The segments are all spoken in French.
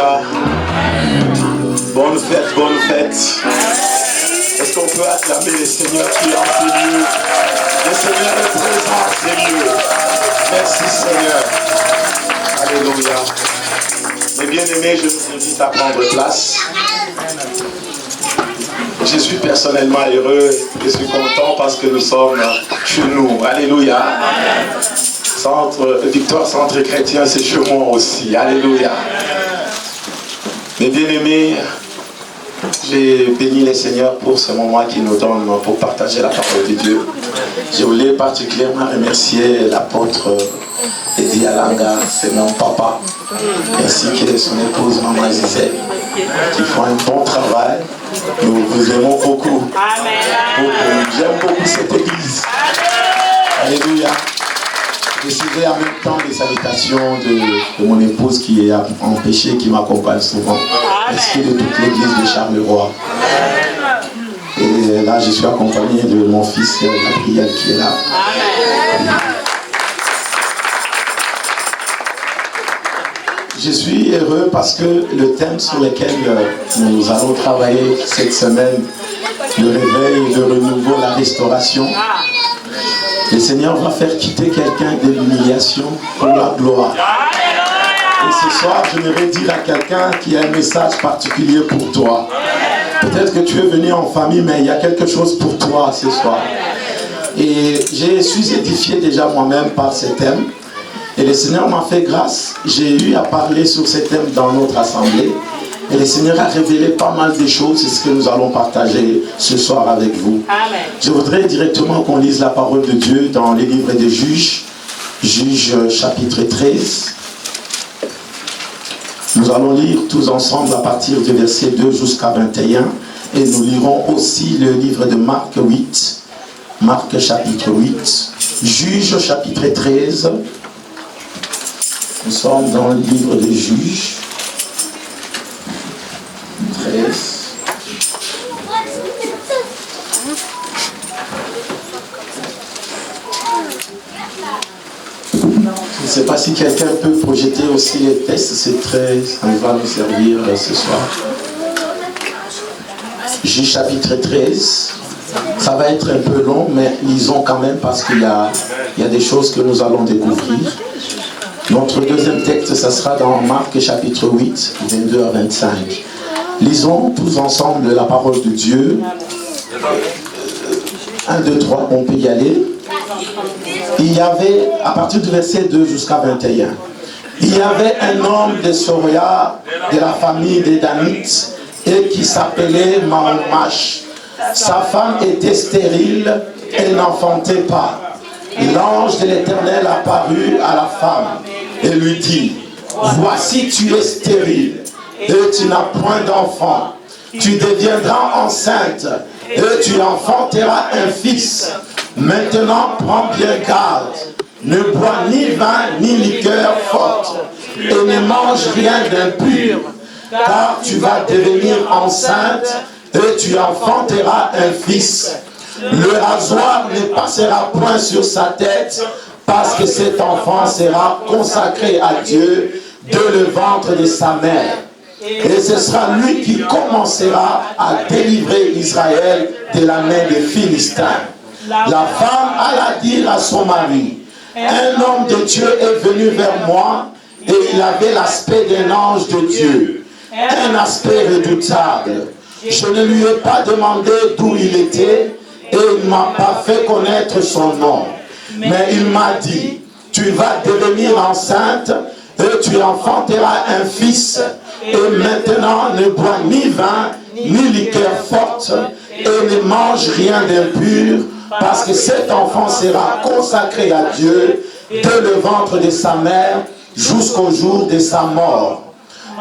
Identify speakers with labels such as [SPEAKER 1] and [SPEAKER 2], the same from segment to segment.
[SPEAKER 1] Alléluia. Bonne fête, bonne fête. Est-ce qu'on peut acclamer le Seigneur qui est en ces lieux? Le Seigneur est présent en ces lieux. Merci Seigneur. Alléluia. Mes bien-aimés, je vous invite à prendre place. Je suis personnellement heureux, je suis content parce que nous sommes chez nous. Alléluia. Victoire Centre Chrétien, c'est chez moi aussi. Alléluia. Mes bien-aimés, j'ai béni les Seigneurs pour ce moment qu'ils nous donnent pour partager la parole de Dieu. Je voulais particulièrement remercier l'apôtre Eddie Alanga, c'est mon papa, ainsi que son épouse Maman Gisèle, qui font un bon travail. Nous vous aimons beaucoup. J'aime beaucoup cette église. Alléluia. Je recevais en même temps les salutations de mon épouse qui est empêchée, qui m'accompagne souvent, ainsi que de toute l'église de Charleroi. Et là, je suis accompagné de mon fils Gabriel qui est là. Je suis heureux parce que le thème sur lequel nous allons travailler cette semaine, le réveil, le renouveau, la restauration, le Seigneur va faire quitter quelqu'un de l'humiliation pour la gloire. Et ce soir, je voudrais dire à quelqu'un qui a un message particulier pour toi. Peut-être que tu es venu en famille, mais il y a quelque chose pour toi ce soir. Et je suis édifié déjà moi-même par ce thème. Et le Seigneur m'a fait grâce. J'ai eu à parler sur ce thème dans notre assemblée. Et le Seigneur a révélé pas mal de choses. C'est ce que nous allons partager ce soir avec vous. Amen. Je voudrais directement qu'on lise la parole de Dieu dans les livres des Juges. Juges chapitre 13. Nous allons lire tous ensemble à partir du verset 2 jusqu'à 21. Et nous lirons aussi le livre de Marc 8. Marc chapitre 8. Juges chapitre 13. Nous sommes dans le livre des Juges. 13. Je ne sais pas si quelqu'un peut projeter aussi les textes, ça va nous servir ce soir. Juges chapitre 13. Ça va être un peu long, mais lisons quand même parce qu'il y a des choses que nous allons découvrir. Notre deuxième texte, ça sera dans Marc chapitre 8, 22 à 25. Lisons tous ensemble la parole de Dieu. 1, 2, 3, on peut y aller. Il y avait, à partir du verset 2 jusqu'à 21, il y avait un homme de Soria, de la famille des Danites, et qui s'appelait Mahomash. Sa femme était stérile, elle n'enfantait pas. L'ange de l'Éternel apparut à la femme et lui dit: voici, tu es stérile et tu n'as point d'enfant. Tu deviendras enceinte et tu enfanteras un fils. Maintenant, prends bien garde. Ne bois ni vin ni liqueur forte et ne mange rien d'impur, car tu vas devenir enceinte et tu enfanteras un fils. Le rasoir ne passera point sur sa tête, parce que cet enfant sera consacré à Dieu de le ventre de sa mère. Et ce sera lui qui commencera à délivrer Israël de la main des Philistins. La femme alla dire à son mari: un homme de Dieu est venu vers moi, et il avait l'aspect d'un ange de Dieu, un aspect redoutable. Je ne lui ai pas demandé d'où il était, et il ne m'a pas fait connaître son nom. Mais il m'a dit: tu vas devenir enceinte et tu enfanteras un fils. Et maintenant ne bois ni vin ni liqueur forte et ne mange rien d'impur, parce que cet enfant sera consacré à Dieu de le ventre de sa mère jusqu'au jour de sa mort.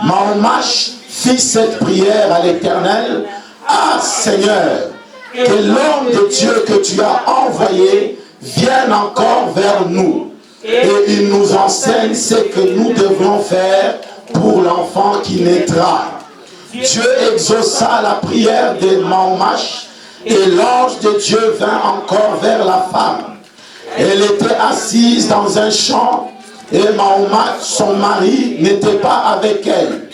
[SPEAKER 1] Mahomash fit cette prière à l'Éternel: ah Seigneur, que l'homme de Dieu que tu as envoyé vienne encore vers nous, et il nous enseigne ce que nous devrons faire pour l'enfant qui naîtra. Dieu exauça la prière de Mahomash, et l'ange de Dieu vint encore vers la femme. Elle était assise dans un champ, et Mahomash, son mari, n'était pas avec elle.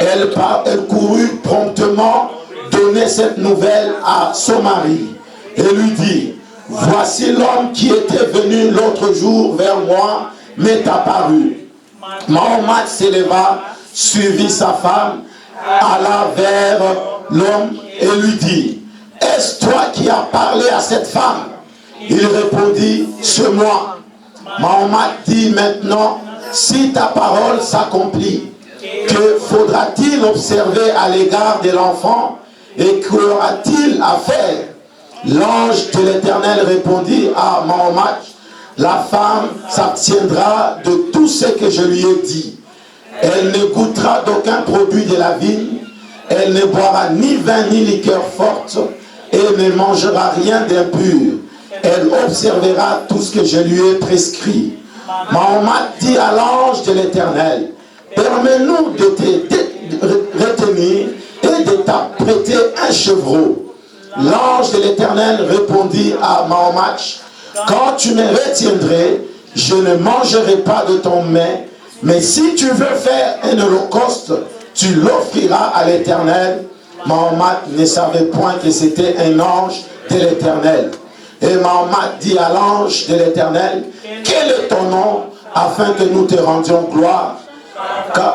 [SPEAKER 1] Elle courut promptement donner cette nouvelle à son mari et lui dit, voici l'homme qui était venu l'autre jour vers moi m'est apparu. Mahomet s'éleva, suivit sa femme, alla vers l'homme et lui dit, est-ce toi qui as parlé à cette femme? Il répondit, c'est moi. Mahomet dit maintenant, si ta parole s'accomplit, que faudra-t-il observer à l'égard de l'enfant et qu'aura-t-il à faire? L'ange de l'Éternel répondit à Mahomet, la femme s'abstiendra de tout ce que je lui ai dit. Elle ne goûtera d'aucun produit de la vigne, elle ne boira ni vin ni liqueur forte, et ne mangera rien d'impur. Elle observera tout ce que je lui ai prescrit. Mahomet dit à l'ange de l'Éternel, permets-nous de te retenir et de t'apprêter un chevreau. L'ange de l'Éternel répondit à Mahomet, quand tu me retiendrais, je ne mangerai pas de ton mets, mais si tu veux faire un holocauste, tu l'offriras à l'Éternel. Mahomet ne savait point que c'était un ange de l'Éternel. Et Mahomet dit à l'ange de l'Éternel, quel est ton nom, afin que nous te rendions gloire,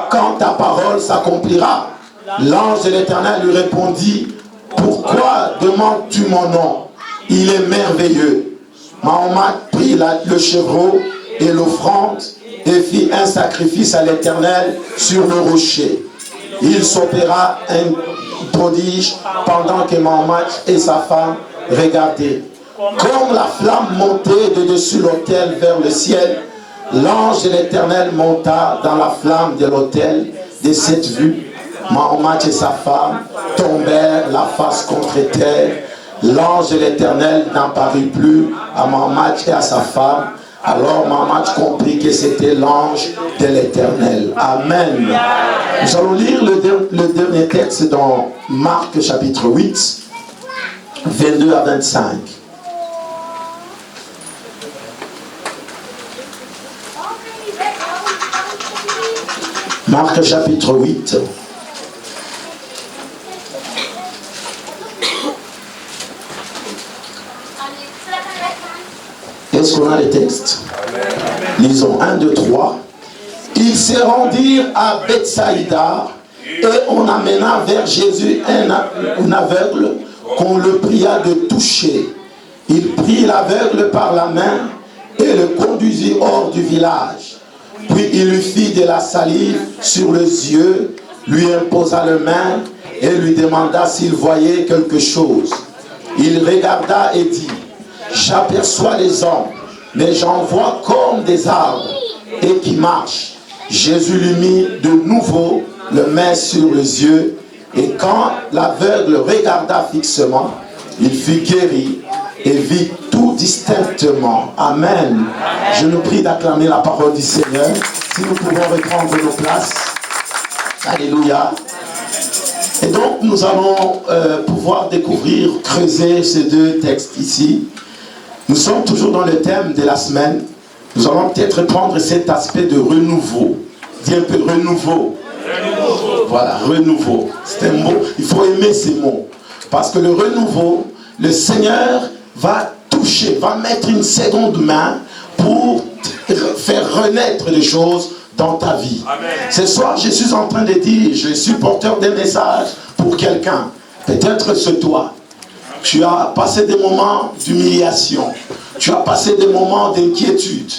[SPEAKER 1] quand ta parole s'accomplira? L'ange de l'Éternel lui répondit, pourquoi demandes-tu mon nom? Il est merveilleux. Mahomet prit le chevreau et l'offrande et fit un sacrifice à l'Éternel sur le rocher. Il s'opéra un prodige pendant que Mahomet et sa femme regardaient. Comme la flamme montait de dessus l'autel vers le ciel, l'ange de l'Éternel monta dans la flamme de l'autel. De cette vue, Mahomet et sa femme tombèrent la face contre terre. L'ange de l'Éternel n'apparut plus à Mahomet et à sa femme. Alors Mahomet comprit que c'était l'ange de l'Éternel. Amen. Nous allons lire le dernier texte dans Marc chapitre 8, 22 à 25. Marc chapitre 8. Est-ce qu'on a les textes? Lisons 1, 2, 3. Ils se rendirent à Bethsaïda et on amena vers Jésus un aveugle qu'on le pria de toucher. Il prit l'aveugle par la main et le conduisit hors du village. Puis il lui fit de la salive sur les yeux, lui imposa les mains et lui demanda s'il voyait quelque chose. Il regarda et dit, j'aperçois les hommes, mais j'en vois comme des arbres et qui marchent. Jésus lui mit de nouveau le main sur les yeux, et quand l'aveugle regarda fixement, il fut guéri et vit tout distinctement. Amen. Je nous prie d'acclamer la parole du Seigneur. Si nous pouvons reprendre nos places. Alléluia. Et donc nous allons pouvoir découvrir, creuser ces deux textes ici. Nous sommes toujours dans le thème de la semaine. Nous allons peut-être prendre cet aspect de renouveau. Dis un peu renouveau. Renouveau. Voilà, renouveau. C'est un mot, il faut aimer ces mots. Parce que le renouveau, le Seigneur va toucher, va mettre une seconde main pour faire renaître les choses dans ta vie. Amen. Ce soir, je suis en train de dire, je suis porteur d'un message pour quelqu'un. Peut-être c'est toi. Tu as passé des moments d'humiliation. Tu as passé des moments d'inquiétude.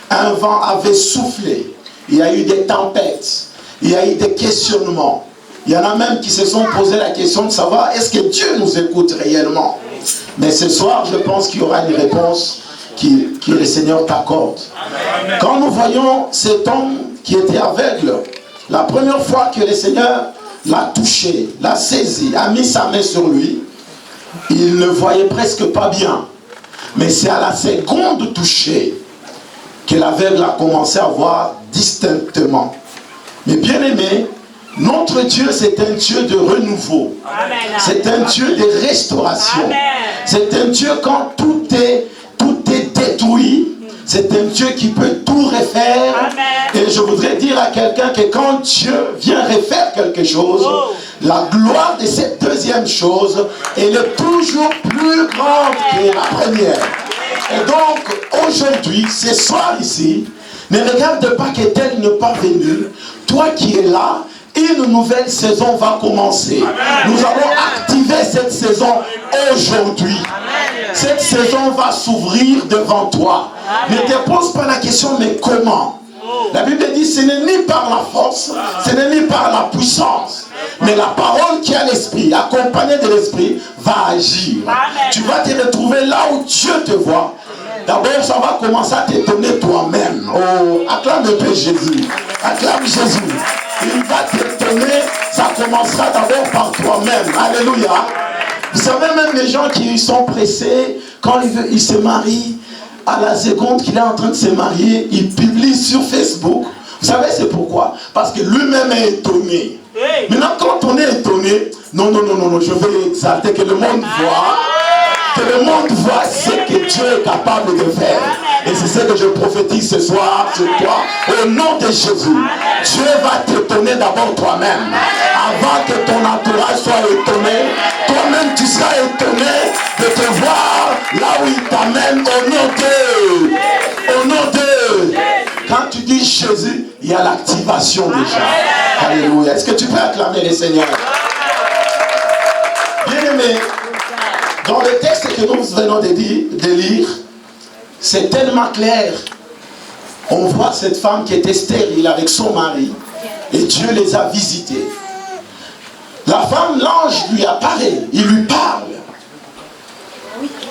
[SPEAKER 1] Un vent avait soufflé. Il y a eu des tempêtes. Il y a eu des questionnements. Il y en a même qui se sont posé la question de savoir est-ce que Dieu nous écoute réellement. Mais ce soir, je pense qu'il y aura une réponse que le Seigneur t'accorde. Quand nous voyons cet homme qui était aveugle, la première fois que le Seigneur l'a touché, l'a saisi, a mis sa main sur lui, il ne voyait presque pas bien. Mais c'est à la seconde touchée que l'aveugle a commencé à voir distinctement. Mais bien aimé, notre Dieu, c'est un Dieu de renouveau. C'est un Dieu de restauration. C'est un Dieu quand tout est détruit. C'est un Dieu qui peut tout refaire. Amen. Et je voudrais dire à quelqu'un que quand Dieu vient refaire quelque chose, la gloire de cette deuxième chose, elle est toujours plus grande que la première. Et donc, aujourd'hui, ce soir ici, ne regarde pas que tel n'est pas venu. Toi qui es là, une nouvelle saison va commencer. Amen. Nous allons activer cette saison aujourd'hui. Cette saison va s'ouvrir devant toi. Amen. Ne te pose pas la question, mais comment? La Bible dit, ce n'est ni par la force, ce n'est ni par la puissance, mais la parole qui a l'esprit, accompagnée de l'esprit, va agir. Amen. Tu vas te retrouver là où Dieu te voit. D'abord, ça va commencer à t'étonner toi-même. Oh, acclame un peu Jésus. Acclame Jésus. Il va t'étonner. Ça commencera d'abord par toi-même. Alléluia. Vous savez, même les gens qui sont pressés, quand ils se marient, à la seconde qu'il est en train de se marier, il publie sur Facebook. Vous savez, c'est pourquoi? Parce que lui-même est étonné. Maintenant, quand on est étonné, non, je vais exalter, que le monde voit. Que le monde voit ce que Dieu est capable de faire. Et c'est ce que je prophétise ce soir sur toi. Au nom de Jésus, Dieu va t'étonner d'abord toi-même. Avant que ton entourage soit étonné, toi-même tu seras étonné de te voir là où il t'amène au nom de. Au nom de. Quand tu dis Jésus, il y a l'activation déjà. Alléluia. Est-ce que tu peux acclamer le Seigneur? Bien-aimé, dans le texte que nous venons de lire, c'est tellement clair. On voit cette femme qui était stérile avec son mari et Dieu les a visités. La femme, l'ange lui apparaît, il lui parle.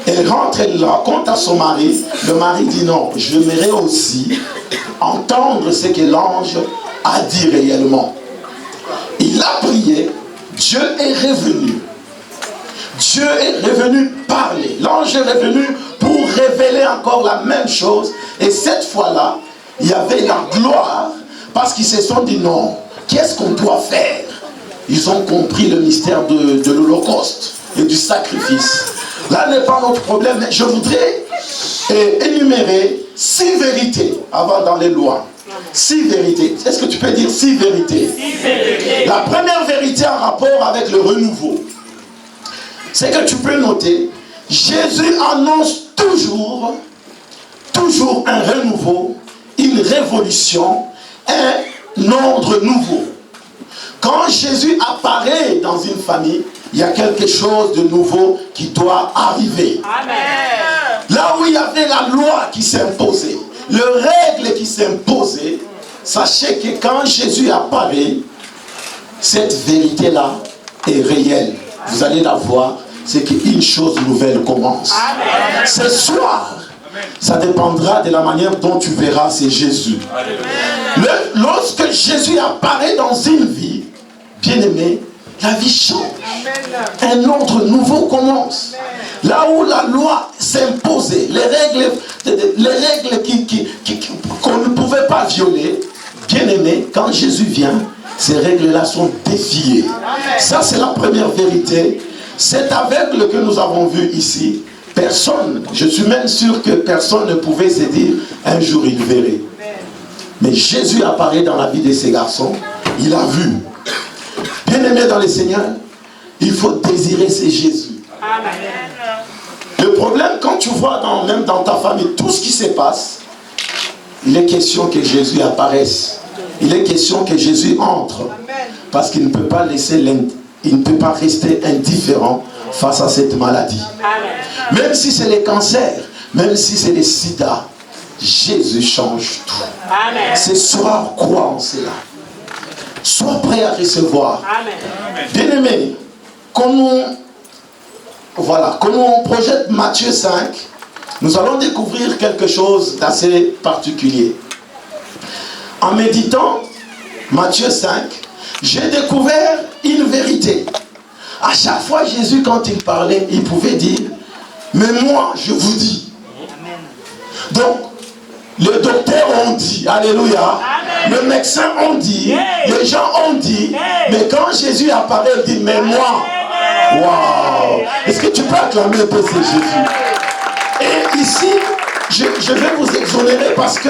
[SPEAKER 1] Elle rentre, elle raconte à son mari. Le mari dit non, j'aimerais aussi entendre ce que l'ange a dit réellement. Il a prié, Dieu est revenu. Dieu est revenu parler. L'ange est revenu pour révéler encore la même chose. Et cette fois-là, il y avait la gloire parce qu'ils se sont dit non, qu'est-ce qu'on doit faire? Ils ont compris le mystère de l'Holocauste et du sacrifice. Là n'est pas notre problème, mais je voudrais énumérer 6 vérités avant dans les lois. 6 vérités. Est-ce que tu peux dire 6 vérités? 6 vérités. La première vérité en rapport avec le renouveau. C'est que tu peux noter, Jésus annonce toujours un renouveau, une révolution, un ordre nouveau. Quand Jésus apparaît dans une famille, il y a quelque chose de nouveau qui doit arriver. Amen. Là où il y avait la loi qui s'imposait, les règles qui s'imposaient, sachez que quand Jésus apparaît, cette vérité-là est réelle. Vous allez la voir, c'est qu'une chose nouvelle commence. Amen. Ce soir, ça dépendra de la manière dont tu verras, c'est Jésus. Lorsque Jésus apparaît dans une vie, bien-aimé, la vie change. Un ordre nouveau commence. Là où la loi s'imposait, les règles qu'on ne pouvait pas violer, bien-aimé, quand Jésus vient, ces règles-là sont défiées. Ça, c'est la première vérité. Cet aveugle que nous avons vu ici, personne, je suis même sûr que personne ne pouvait se dire un jour il verrait. Mais Jésus apparaît dans la vie de ces garçons, il a vu. Bien-aimé dans le Seigneur, il faut désirer c'est Jésus. Amen. Le problème, quand tu vois même dans ta famille tout ce qui se passe, il est question que Jésus apparaisse. Il est question que Jésus entre. Parce qu'il ne peut pas il ne peut pas rester indifférent face à cette maladie. Amen. Même si c'est les cancers, même si c'est les sida, Jésus change tout. Amen. Ce soir, crois en cela. Sois prêt à recevoir. Bien-aimé, comme on projette Matthieu 5, nous allons découvrir quelque chose d'assez particulier. En méditant Matthieu 5, j'ai découvert une vérité. À chaque fois, Jésus, quand il parlait, il pouvait dire, mais moi, je vous dis. Donc, les docteurs ont dit, alléluia, les médecins ont dit, les gens ont dit, mais quand Jésus apparaît, il dit, mais moi, waouh, est-ce que tu peux acclamer un peu ce Jésus? Et ici, je vais vous exonérer parce que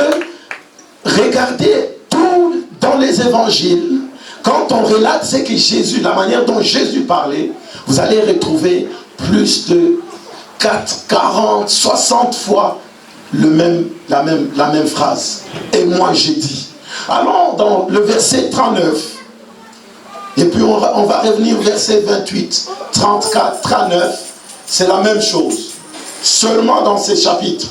[SPEAKER 1] regardez tout dans les évangiles. Quand on relate ce que Jésus, la manière dont Jésus parlait, vous allez retrouver plus de 4, 40, 60 fois la même phrase. Et moi j'ai dit. Allons dans le verset 39. Et puis on va revenir au verset 28, 34, 39. C'est la même chose. Seulement dans ces chapitres.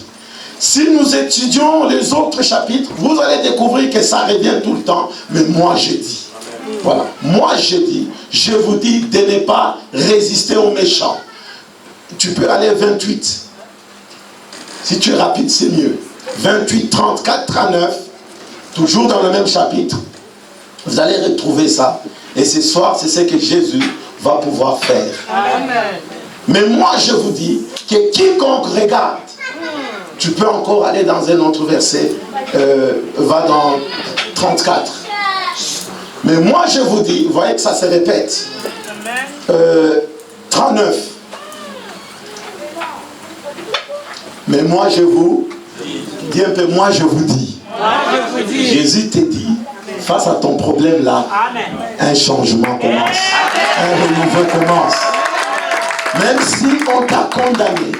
[SPEAKER 1] Si nous étudions les autres chapitres, vous allez découvrir que ça revient tout le temps. Mais moi j'ai dit. Voilà. Moi j'ai dit, je vous dis de ne pas résister aux méchants. Tu peux aller 28. Si tu es rapide, c'est mieux. 28, 34, 39. Toujours dans le même chapitre. Vous allez retrouver ça. Et ce soir, c'est ce que Jésus va pouvoir faire. Amen. Mais moi, je vous dis que quiconque regarde, tu peux encore aller dans un autre verset, va dans 34. Mais moi, je vous dis, vous voyez que ça se répète. 39. Mais moi, je vous dis un peu, moi, je vous dis. Jésus te dit, face à ton problème là, un changement commence. Un renouveau commence. Même si on t'a condamné,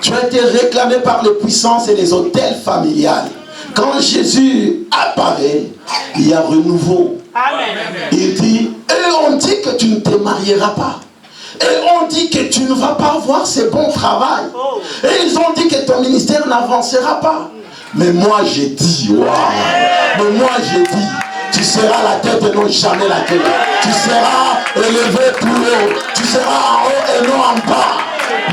[SPEAKER 1] tu as été réclamé par les puissances et les autels familiales. Quand Jésus apparaît, il y a renouveau. Il dit, et on dit que tu ne te marieras pas. Et on dit que tu ne vas pas avoir ce bon travail. Et ils ont dit que ton ministère n'avancera pas. Mais moi j'ai dit, wow. Mais moi j'ai dit, tu seras la tête et non jamais la queue. Tu seras élevé plus haut. Tu seras en haut et non en bas.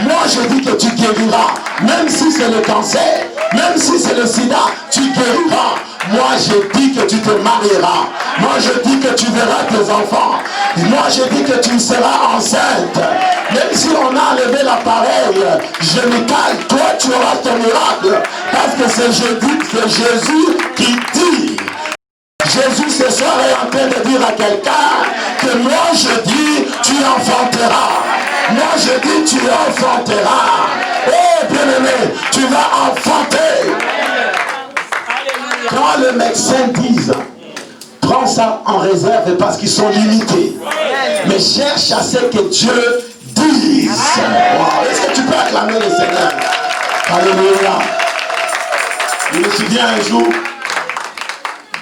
[SPEAKER 1] Moi je dis que tu guériras. Même si c'est le cancer, même si c'est le sida, tu guériras. Moi je dis que tu te marieras. Moi je dis que tu verras tes enfants. Moi je dis que tu seras enceinte. Même si on a enlevé l'appareil génital, toi tu auras ton miracle. Parce que c'est Jésus qui dit. Jésus ce soir est en train de dire à quelqu'un que moi je dis tu enfanteras. Moi je dis tu enfanteras. Oh bien-aimé, tu vas enfanter. Quand le médecin dit, prends ça en réserve parce qu'ils sont limités. Mais cherche à ce que Dieu dise. Wow. Est-ce que tu peux acclamer le Seigneur? Alléluia. Je me souviens un jour,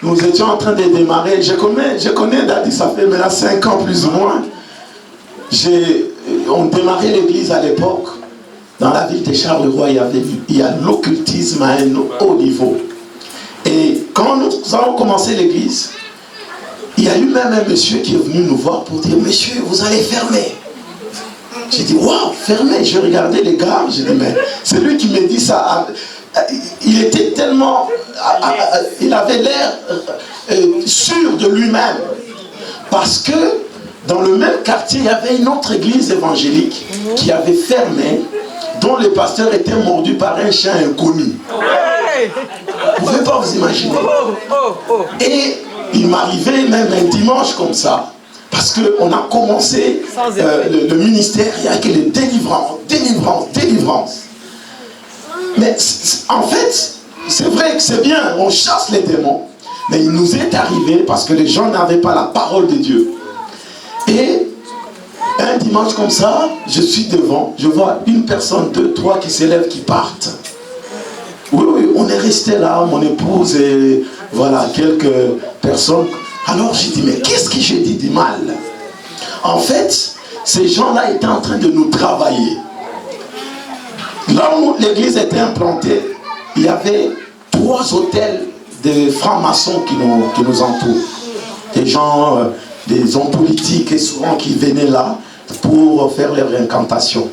[SPEAKER 1] nous étions en train de démarrer. Je connais Daddy, ça fait maintenant 5 ans plus ou moins. On démarrait l'église à l'époque. Dans la ville de Charleroi, il y a l'occultisme à un haut niveau. Et quand nous avons commencé l'église, il y a eu même un monsieur qui est venu nous voir pour dire, monsieur, vous allez fermer. J'ai dit, waouh, fermer. Je regardais les gars, j'ai dit, mais c'est lui qui me dit ça. Il était tellement, il avait l'air sûr de lui-même. Parce que dans le même quartier, il y avait une autre église évangélique qui avait fermé, dont le pasteur était mordu par un chien inconnu. Vous ne pouvez pas vous imaginer. Et il m'arrivait même un dimanche comme ça, parce qu'on a commencé le ministère, il y a que les délivrances. Mais en fait, c'est vrai que c'est bien, on chasse les démons, mais il nous est arrivé parce que les gens n'avaient pas la parole de Dieu. Et un dimanche comme ça, je suis devant, je vois une personne, 2, 3 qui s'élèvent, qui partent. Oui, on est resté là, mon épouse et voilà, quelques personnes. Alors j'ai dit, mais qu'est-ce que j'ai dit du mal? En fait, ces gens-là étaient en train de nous travailler. Là où l'église était implantée, il y avait 3 hôtels de francs-maçons qui nous entourent. Des gens, des hommes politiques et souvent qui venaient là pour faire leurs incantations.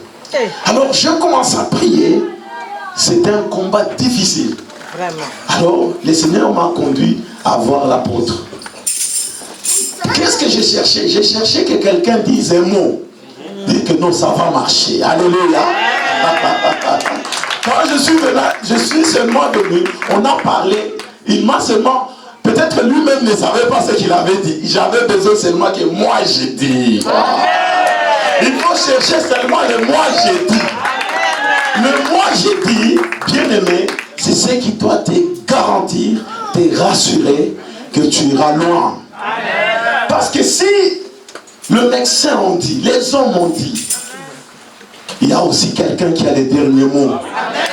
[SPEAKER 1] Alors je commence à prier. C'était un combat difficile. Vraiment. Alors, le Seigneur m'a conduit à voir l'apôtre. Qu'est-ce que j'ai cherché? J'ai cherché que quelqu'un dise un mot. Dit que non, ça va marcher. Alléluia. Quand je suis seulement venu, on a parlé. Il m'a seulement, peut-être lui-même ne savait pas ce qu'il avait dit. J'avais besoin seulement que moi j'ai dit. Il faut chercher seulement le moi j'ai dit. Le moi j'ai dit, bien aimé, c'est ce qui doit te garantir, te rassurer que tu iras loin. Parce que si le médecin ont dit, les hommes ont dit, il y a aussi quelqu'un qui a les derniers mots.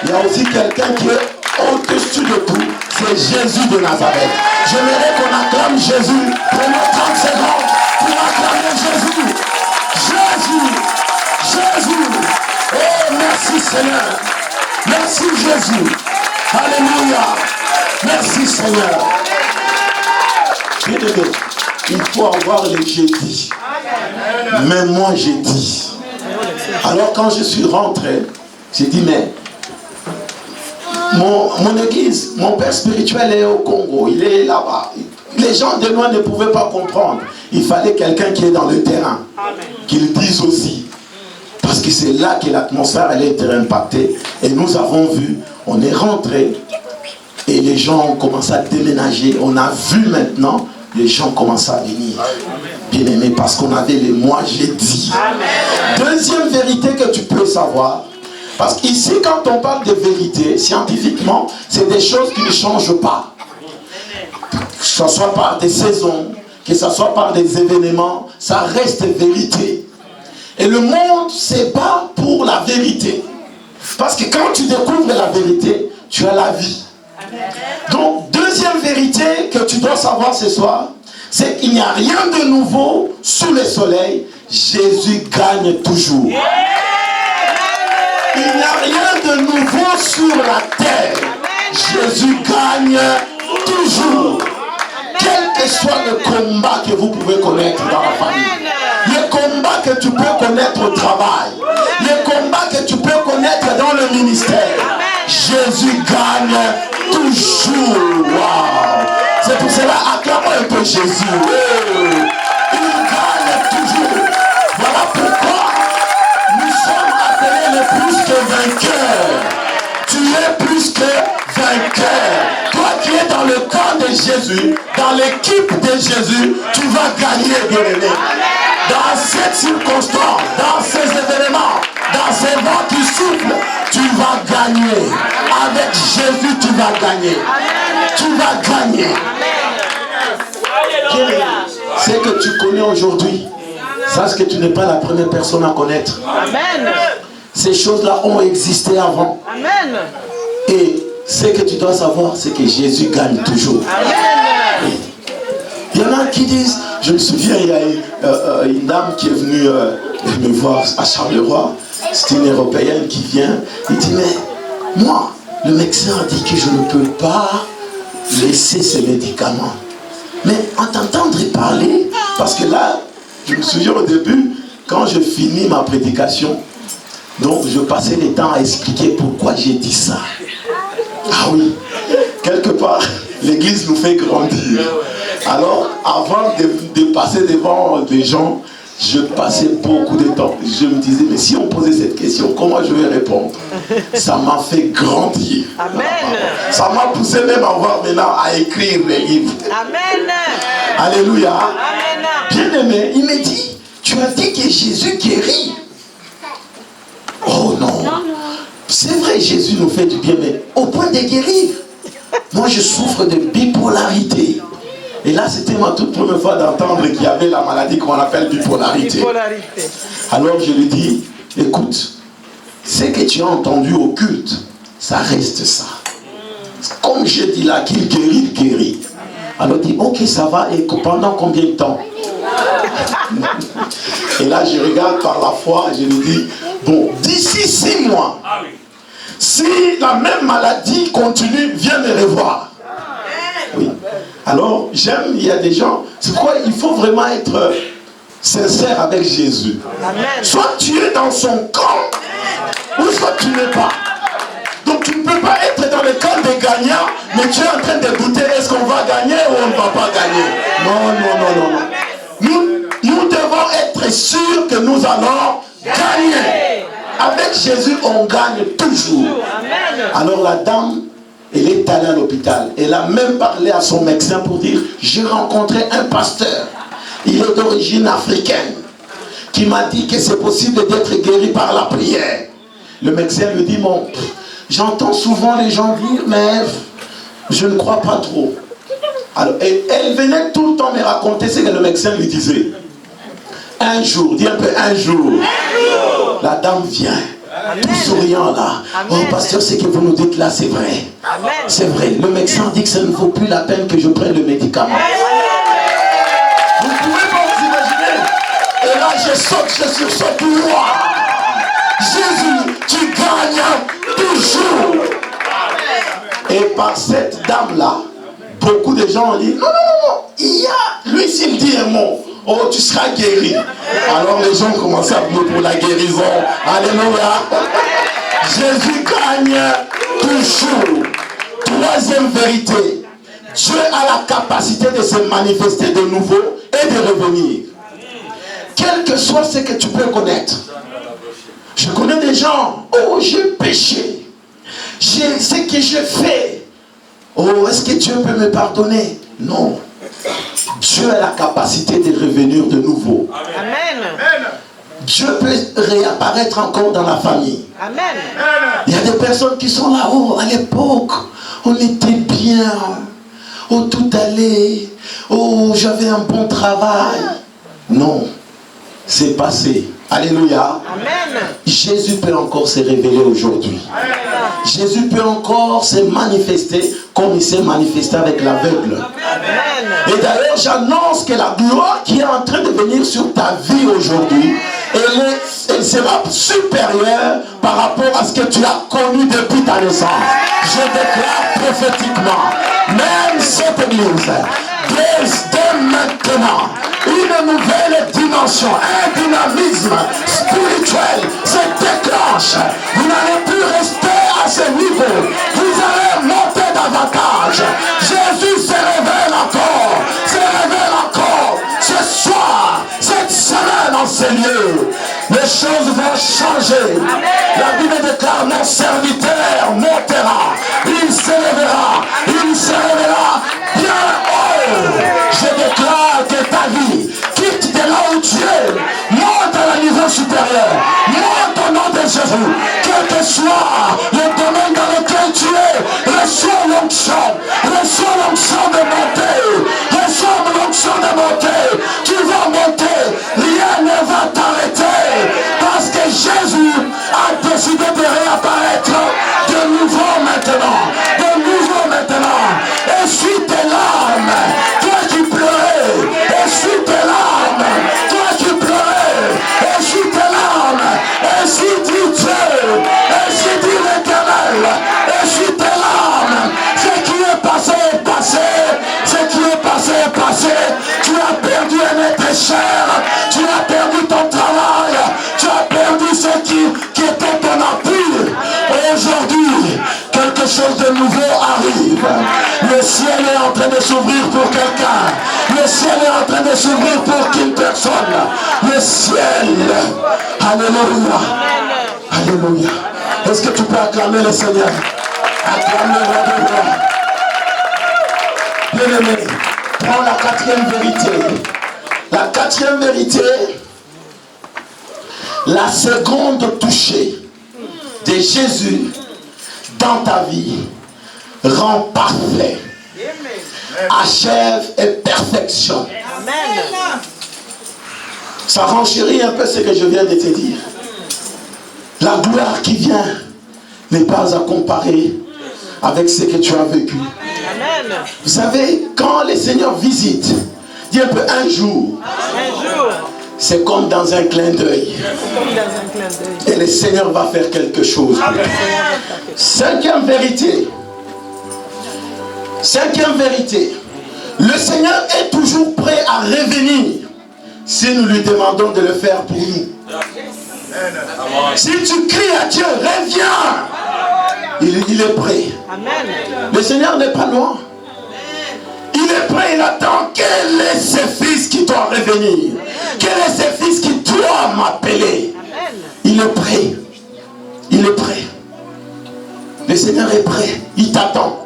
[SPEAKER 1] Il y a aussi quelqu'un qui est au-dessus de tout. C'est Jésus de Nazareth. J'aimerais qu'on acclame Jésus. Prenons 30 secondes pour acclamer Jésus. Jésus. Jésus. Oh, merci Seigneur. Merci Jésus. Alléluia. Merci Seigneur. Bien-aimé, il faut avoir les j'ai dit. Mais moi j'ai dit. Alors quand je suis rentré, j'ai dit mais mon église, mon père spirituel est au Congo, il est là-bas. Les gens de loin ne pouvaient pas comprendre. Il fallait quelqu'un qui est dans le terrain, qu'il dise aussi. Parce que c'est là que l'atmosphère allait être impactée. Et nous avons vu, on est rentré et les gens ont commencé à déménager. On a vu maintenant, les gens commencent à venir. Bien aimé, parce qu'on avait les moi j'ai dit. Deuxième vérité que tu peux savoir, parce qu'ici quand on parle de vérité, scientifiquement, c'est des choses qui ne changent pas. Que ce soit par des saisons, que ce soit par des événements, ça reste vérité. Et le monde se bat pour la vérité. Parce que quand tu découvres la vérité, tu as la vie. Donc, deuxième vérité que tu dois savoir ce soir, c'est qu'il n'y a rien de nouveau sous le soleil. Jésus gagne toujours. Il n'y a rien de nouveau sur la terre. Jésus gagne toujours. Quel que soit le combat que vous pouvez connaître dans la famille, les combats que tu peux connaître au travail, les combats que tu peux connaître dans le ministère, Jésus gagne toujours. Wow. C'est pour cela, acclamons un peu Jésus. Il gagne toujours. Voilà pourquoi nous sommes appelés les plus que vainqueurs. Tu es plus que vainqueur. Toi qui es dans le camp de Jésus, dans l'équipe de Jésus, tu vas gagner, bien-aimé. Dans cette circonstance, dans ces événements, dans ces vents qui soufflent, tu vas gagner. Avec Jésus, tu vas gagner. Tu vas gagner. Ce que tu connais aujourd'hui, sache que tu n'es pas la première personne à connaître. Amen. Ces choses-là ont existé avant. Amen. Et ce que tu dois savoir, c'est que Jésus gagne toujours. Amen. Il y en a qui disent, je me souviens, il y a une dame qui est venue me voir à Charleroi. C'est une Européenne qui vient. Il dit, mais moi, le médecin a dit que je ne peux pas laisser ces médicaments. Mais en t'entendre parler, parce que là, je me souviens au début, quand je finis ma prédication, donc je passais le temps à expliquer pourquoi j'ai dit ça. Ah oui, quelque part, l'église nous fait grandir. Alors, avant de passer devant des gens, je passais beaucoup de temps. Je me disais, mais si on posait cette question, comment je vais répondre? Ça m'a fait grandir. Amen. Ça m'a poussé même à voir maintenant à écrire les livres. Amen. Alléluia. Amen. Bien aimé, il me dit, tu as dit que Jésus guérit. Oh non. C'est vrai, Jésus nous fait du bien, mais au point de guérir. Moi, je souffre de bipolarité. Et là, c'était ma toute première fois d'entendre qu'il y avait la maladie qu'on appelle bipolarité. Alors, je lui dis, écoute, ce que tu as entendu au culte, ça reste ça. Comme je dis là, qu'il guérit, il guérit. Alors, il dit, ok, ça va, et pendant combien de temps? Et là, je regarde par la foi, et je lui dis, bon, d'ici 6 mois, si la même maladie continue, viens me revoir. Oui. Alors, j'aime, il y a des gens, c'est pourquoi il faut vraiment être sincère avec Jésus. Amen. Soit tu es dans son camp, ou soit tu n'es pas. Donc tu ne peux pas être dans le camp des gagnants, mais tu es en train de douter, est-ce qu'on va gagner ou on ne va pas gagner? Non, non, non, non. Nous devons être sûrs que nous allons gagner. Avec Jésus, on gagne toujours. Amen. Alors la dame, elle est allée à l'hôpital. Elle a même parlé à son médecin pour dire, j'ai rencontré un pasteur. Il est d'origine africaine. Qui m'a dit que c'est possible d'être guéri par la prière. Le médecin lui dit, j'entends souvent les gens dire, mais je ne crois pas trop. Alors, elle venait tout le temps me raconter ce que le médecin lui disait. Un jour, dis un peu un jour, la dame vient, tout souriant là. Oh pasteur, ce que vous nous dites là, c'est vrai. C'est vrai. Le médecin dit que ça ne vaut plus la peine que je prenne le médicament. Vous pouvez pas vous imaginer. Et là, je saute, je sursaute. Jésus, tu gagnes toujours. Et par cette dame-là, beaucoup de gens ont dit, non, lui s'il dit un mot, oh tu seras guéri. Alors les gens commencent à venir pour la guérison. Alléluia. Jésus gagne toujours. Troisième vérité, Dieu a la capacité de se manifester de nouveau et de revenir. Quel que soit ce que tu peux connaître. Je connais des gens, oh j'ai péché. J'ai ce que j'ai fait. Oh, est-ce que Dieu peut me pardonner? Non. Dieu a la capacité de revenir de nouveau. Amen. Dieu peut réapparaître encore dans la famille. Amen. Il y a des personnes qui sont là, oh, à l'époque, on était bien. Oh, tout allait. Oh, j'avais un bon travail. Non, c'est passé. Alléluia. Amen. Jésus peut encore se révéler aujourd'hui. Jésus peut encore se manifester comme il s'est manifesté avec l'aveugle. Et d'ailleurs, j'annonce que la gloire qui est en train de venir sur ta vie aujourd'hui, elle sera supérieure par rapport à ce que tu as connu depuis ta naissance. Je déclare prophétiquement, même cette église, dès maintenant, une nouvelle dimension, un dynamisme spirituel se déclenche. Vous n'allez plus rester à ce niveau. Vous allez monter davantage. Jésus se révèle encore. Ce soir, cette semaine en ces lieux, les choses vont changer. La Bible déclare, mon serviteur montera. Il se révélera bien haut. Je déclare que ta vie quitte de là où tu es, monte à un niveau supérieur, monte au nom de Jésus. Quel que soit le domaine dans lequel tu es, reçois l'onction de monter, tu vas monter, rien ne va t'arrêter, parce que Jésus a décidé de réapparaître de nouveau maintenant. Essuie tes larmes, toi qui pleurais, essuie tes larmes, essuie tes larmes, essuie Dieu, essuie l'Éternel, essuie tes larmes. Ce qui est passé est passé, tu as perdu un être cher, tu as perdu ton travail, tu as perdu ce qui était ton empire. Aujourd'hui, quelque chose de nouveau arrive. Le ciel est en train de s'ouvrir pour quelqu'un. Le ciel est en train de s'ouvrir pour une personne. Le ciel. Alléluia. Alléluia. Est-ce que tu peux acclamer le Seigneur? Acclamer le Seigneur. Bien-aimé, prends la quatrième vérité. La quatrième vérité, la seconde touchée de Jésus dans ta vie rend parfait, achève et perfectionne. Ça renchérit un peu ce que je viens de te dire. La gloire qui vient n'est pas à comparer avec ce que tu as vécu. Vous savez, quand le Seigneur visite, dis un peu un jour, c'est comme dans un clin d'œil. Et le Seigneur va faire quelque chose. Cinquième vérité. Le Seigneur est toujours prêt à revenir si nous lui demandons de le faire pour nous. Si tu cries à Dieu, reviens. Il est prêt. Le Seigneur n'est pas loin. Il est prêt, il attend. Quel est ce fils qui doit revenir? Quel est ce fils qui doit m'appeler? Il est prêt. Il est prêt. Le Seigneur est prêt. Il t'attend.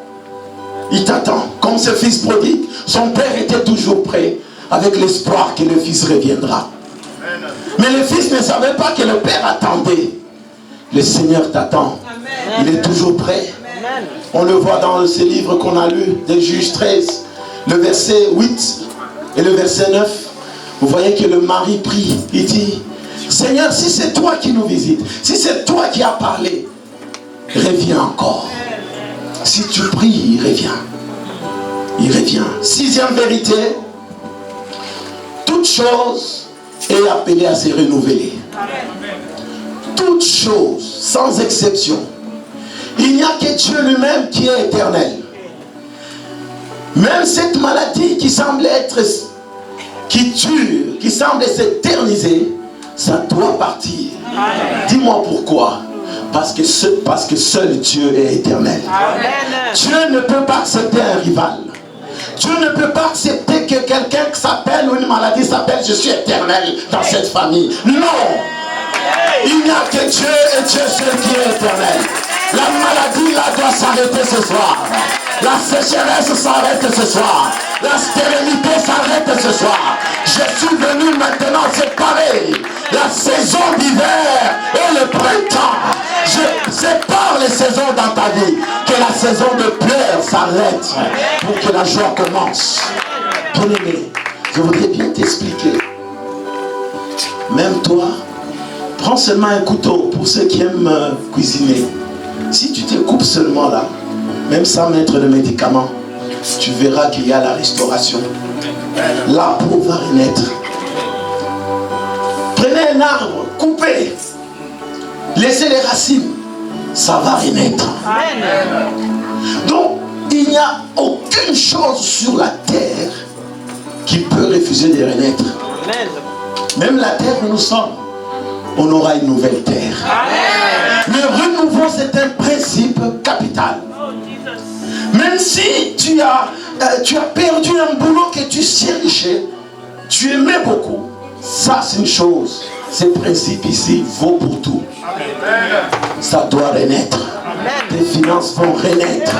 [SPEAKER 1] Il t'attend. Comme ce fils prodigue, son père était toujours prêt, avec l'espoir que le fils reviendra. Mais le fils ne savait pas que le père attendait. Le Seigneur t'attend. Il est toujours prêt. On le voit dans ces livres qu'on a lus, des Juges 13, le verset 8 et le verset 9. Vous voyez que le mari prie. Il dit, Seigneur, si c'est toi qui nous visites, si c'est toi qui as parlé, reviens encore. Si tu pries, il revient. Il revient. 6e vérité, toute chose est appelée à se renouveler. Toute chose, sans exception. Il n'y a que Dieu lui-même qui est éternel. Même cette maladie qui semble être, qui dure, qui semble s'éterniser, ça doit partir. Dis-moi pourquoi. Parce que seul Dieu est éternel. Amen. Dieu ne peut pas accepter un rival. Dieu ne peut pas accepter que quelqu'un qui s'appelle ou une maladie s'appelle je suis éternel dans cette famille. Non. Il n'y a que Dieu et Dieu seul qui est éternel. La maladie là doit s'arrêter ce soir. La sécheresse s'arrête ce soir. La stérilité s'arrête ce soir. Je suis venu maintenant séparer la saison d'hiver et le printemps. Je sépare les saisons dans ta vie. Que la saison de pleurs s'arrête pour que la joie commence. Bien-aimé, je voudrais bien t'expliquer. Même toi, prends seulement un couteau pour ceux qui aiment cuisiner. Si tu te coupes seulement là, même sans mettre de médicaments, tu verras qu'il y a la restauration. La peau va renaître. Prenez un arbre, coupez, laissez les racines, ça va renaître. Donc, il n'y a aucune chose sur la terre qui peut refuser de renaître. Même la terre où nous sommes, on aura une nouvelle terre. Le renouveau, c'est un principe capital. Même si tu as perdu un boulot que tu cherchais, tu aimais beaucoup, ça c'est une chose. Ce principe ici vaut pour tout. Ça doit renaître. Tes finances vont renaître.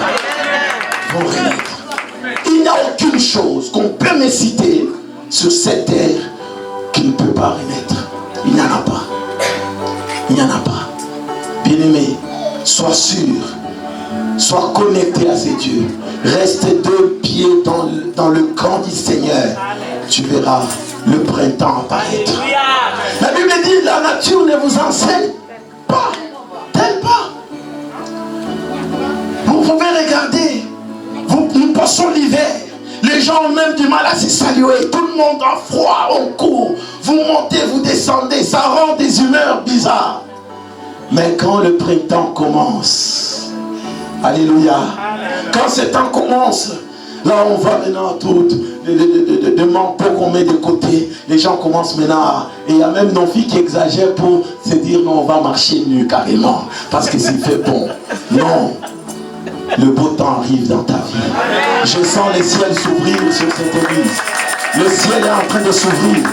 [SPEAKER 1] Il n'y a aucune chose qu'on peut me citer sur cette terre qui ne peut pas renaître. Il n'y en a pas. Il n'y en a pas. Bien-aimé, sois sûr. Sois connecté à ces dieux. Reste 2 pieds dans le camp du Seigneur. Tu verras le printemps apparaître. La Bible dit, la nature ne vous enseigne pas. Tel pas. Vous pouvez regarder. Nous passons l'hiver. Les gens ont même du mal à se saluer. Tout le monde a froid, on court. Vous montez, vous descendez. Ça rend des humeurs bizarres. Mais quand le printemps commence, alléluia. Quand ce temps commence, là on voit maintenant tout de manteaux qu'on met de côté. Les gens commencent maintenant et il y a même nos filles qui exagèrent pour se dire non, on va marcher nu carrément. Parce que s'il fait bon. Non. Le beau temps arrive dans ta vie. Je sens les ciels s'ouvrir sur cette église. Le ciel est en train de s'ouvrir.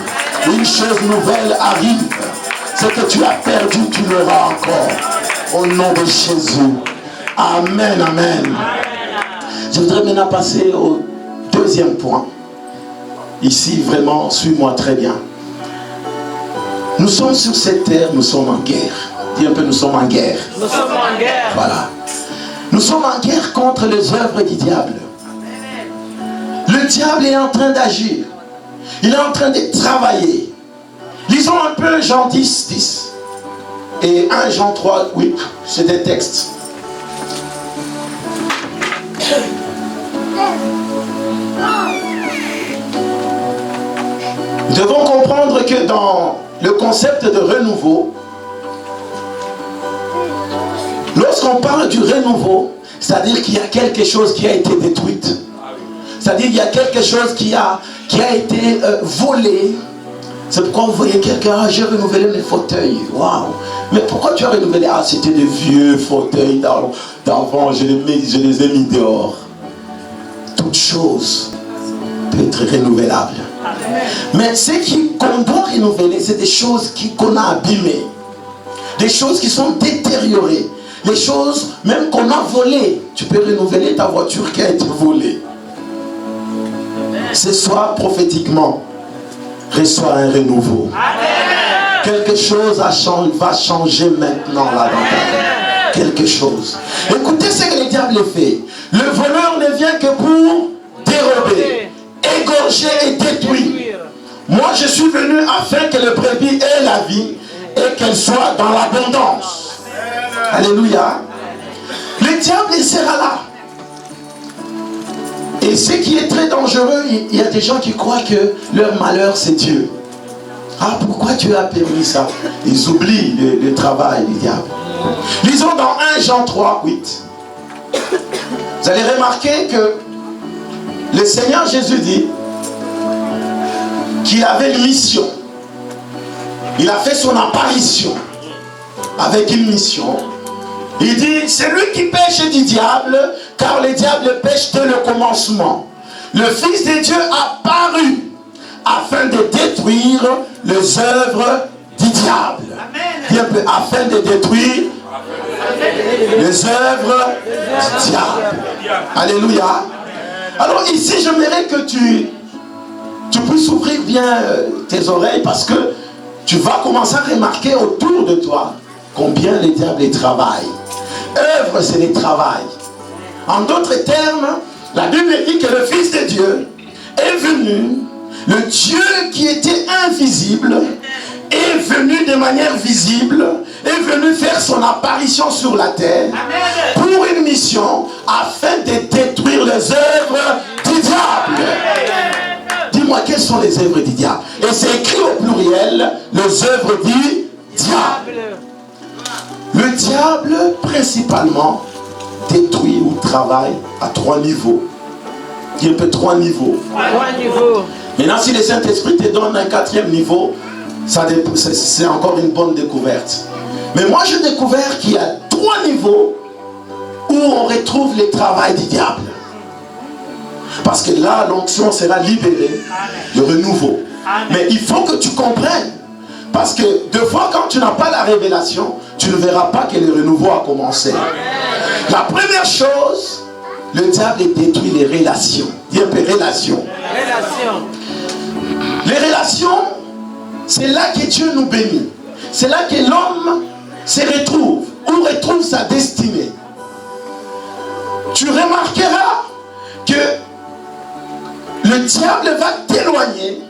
[SPEAKER 1] Une chose nouvelle arrive. Ce que tu as perdu, tu l'auras encore. Au nom de Jésus. Amen, amen. Je voudrais maintenant passer au 2e point. Ici, vraiment, suis-moi très bien. Nous sommes sur cette terre, nous sommes en guerre. Dis un peu, nous sommes en guerre.
[SPEAKER 2] Nous sommes en guerre.
[SPEAKER 1] Voilà. Nous sommes en guerre contre les œuvres du diable. Le diable est en train d'agir. Il est en train de travailler. Lisons un peu Jean 10, 10. Et 1 Jean 3, oui, c'est des textes. Nous devons comprendre que dans le concept de renouveau, lorsqu'on parle du renouveau, c'est-à-dire qu'il y a quelque chose qui a été détruit. C'est-à-dire qu'il y a quelque chose qui a été volé. C'est pourquoi vous voyez quelqu'un, j'ai renouvelé mes fauteuils. Waouh! Mais pourquoi tu as renouvelé? Ah, c'était des vieux fauteuils d'avant, je les ai mis dehors. Toute chose peut être renouvelable. Mais ce qu'on doit renouveler, c'est des choses qu'on a abîmées. Des choses qui sont détériorées. Les choses même qu'on a volées. Tu peux renouveler ta voiture qui a été volée. Ce soir, prophétiquement, reçois un renouveau. Quelque chose va changer maintenant là dans ta vie. Quelque chose. Écoutez ce que le diable fait. Le voleur ne vient que pour dérober, égorger et détruire. Moi, je suis venu afin que le brebis ait la vie et qu'elle soit dans l'abondance. Alléluia. Le diable, il sera là. Et ce qui est très dangereux, il y a des gens qui croient que leur malheur, c'est Dieu. Ah, pourquoi Dieu a permis ça? Ils oublient le travail du diable. Lisons dans 1 Jean 3, 8. Vous allez remarquer que le Seigneur Jésus dit qu'il avait une mission. Il a fait son apparition avec une mission. Il dit, c'est lui qui pêche du diable, car le diable pêche dès le commencement. Le Fils de Dieu a paru afin de détruire les œuvres du diable. Amen. Afin de détruire les œuvres du diable. Alléluia. Alors ici, j'aimerais que tu puisses ouvrir bien tes oreilles, parce que tu vas commencer à remarquer autour de toi combien le diable travaille. Œuvre, c'est le travail. En d'autres termes, la Bible dit que le Fils de Dieu est venu, le Dieu qui était invisible est venu de manière visible, est venu faire son apparition sur la terre pour une mission afin de détruire les œuvres du diable. Dis-moi, quelles sont les œuvres du diable? Et c'est écrit au pluriel, les œuvres du diable. Le diable, principalement, détruit ou travaille à 3 niveaux. Il y a un peu 3 niveaux. 3 niveaux. Maintenant, si le Saint-Esprit te donne un 4e niveau, c'est encore une bonne découverte. Mais moi, j'ai découvert qu'il y a 3 niveaux où on retrouve le travail du diable. Parce que là, l'onction sera libérée, le renouveau. Mais il faut que tu comprennes. Parce que deux fois, quand tu n'as pas la révélation, tu ne verras pas que le renouveau a commencé. La première chose, le diable détruit les relations. Dis un peu relations. Les relations, c'est là que Dieu nous bénit. C'est là que l'homme se retrouve, ou retrouve sa destinée. Tu remarqueras que le diable va t'éloigner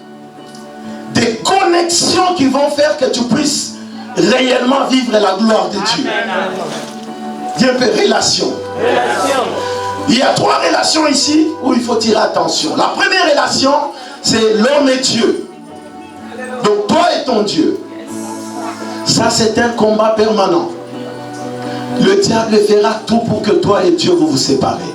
[SPEAKER 1] des connexions qui vont faire que tu puisses réellement vivre la gloire de Dieu. Dis un peu relation. Il y a 3 relations ici où il faut tirer attention. La première relation, c'est l'homme et Dieu. Donc toi et ton Dieu. Ça, c'est un combat permanent. Le diable fera tout pour que toi et Dieu vous séparez.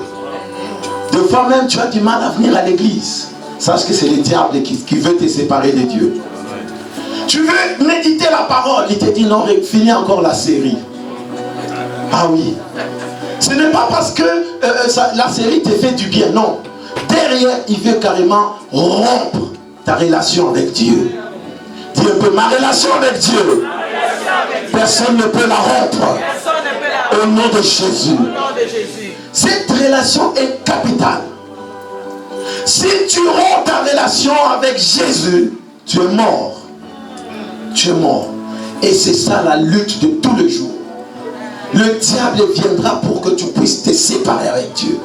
[SPEAKER 1] Des fois même, tu as du mal à venir à l'église. Sache que c'est le diable qui veut te séparer de Dieu. Tu veux méditer la parole, il te dit non, finis encore la série. Ah oui. Ce n'est pas parce que la série te fait du bien, non. Derrière, il veut carrément rompre ta relation avec Dieu. Dis un peu, ma relation avec Dieu, personne ne peut la rompre. Au nom de Jésus. Cette relation est capitale. Si tu romps ta relation avec Jésus, tu es mort. Tu es mort. Et c'est ça la lutte de tous les jours. Le diable viendra pour que tu puisses te séparer avec Dieu.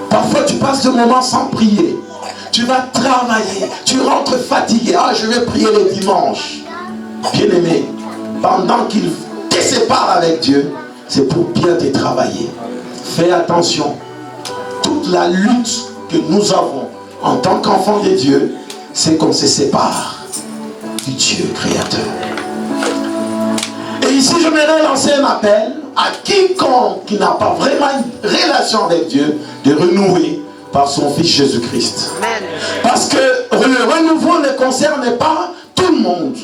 [SPEAKER 1] Parfois tu passes des moments sans prier. Tu vas travailler. Tu rentres fatigué. Ah, je vais prier le dimanche. Bien-aimé, pendant qu'il te sépare avec Dieu, c'est pour bien te travailler. Fais attention. Toute la lutte que nous avons en tant qu'enfants de Dieu, c'est qu'on se sépare du Dieu créateur. Et ici, je voudrais lancer un appel à quiconque qui n'a pas vraiment une relation avec Dieu, de renouer par son Fils Jésus-Christ. Parce que le renouveau ne concerne pas tout le monde.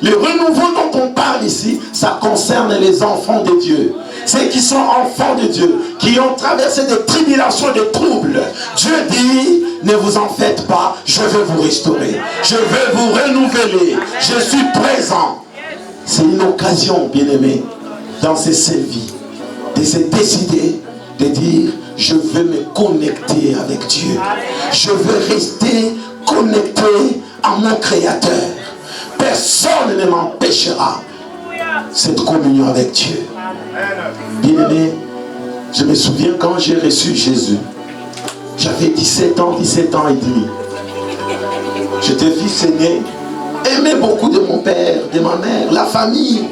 [SPEAKER 1] Le renouveau dont on parle ici, ça concerne les enfants de Dieu. Ceux qui sont enfants de Dieu, qui ont traversé des tribulations, des troubles. Dieu dit, ne vous en faites pas, je vais vous restaurer. Je vais vous renouveler. Je suis présent. C'est une occasion, bien-aimé, dans ces vies, de se décider, de dire, je veux me connecter avec Dieu. Je veux rester connecté à mon Créateur. personne ne m'empêchera cette communion avec Dieu. Bien-aimé, je me souviens quand j'ai reçu Jésus, j'avais 17 ans et demi. J'étais fils aîné, aimé beaucoup de mon père, de ma mère, la famille.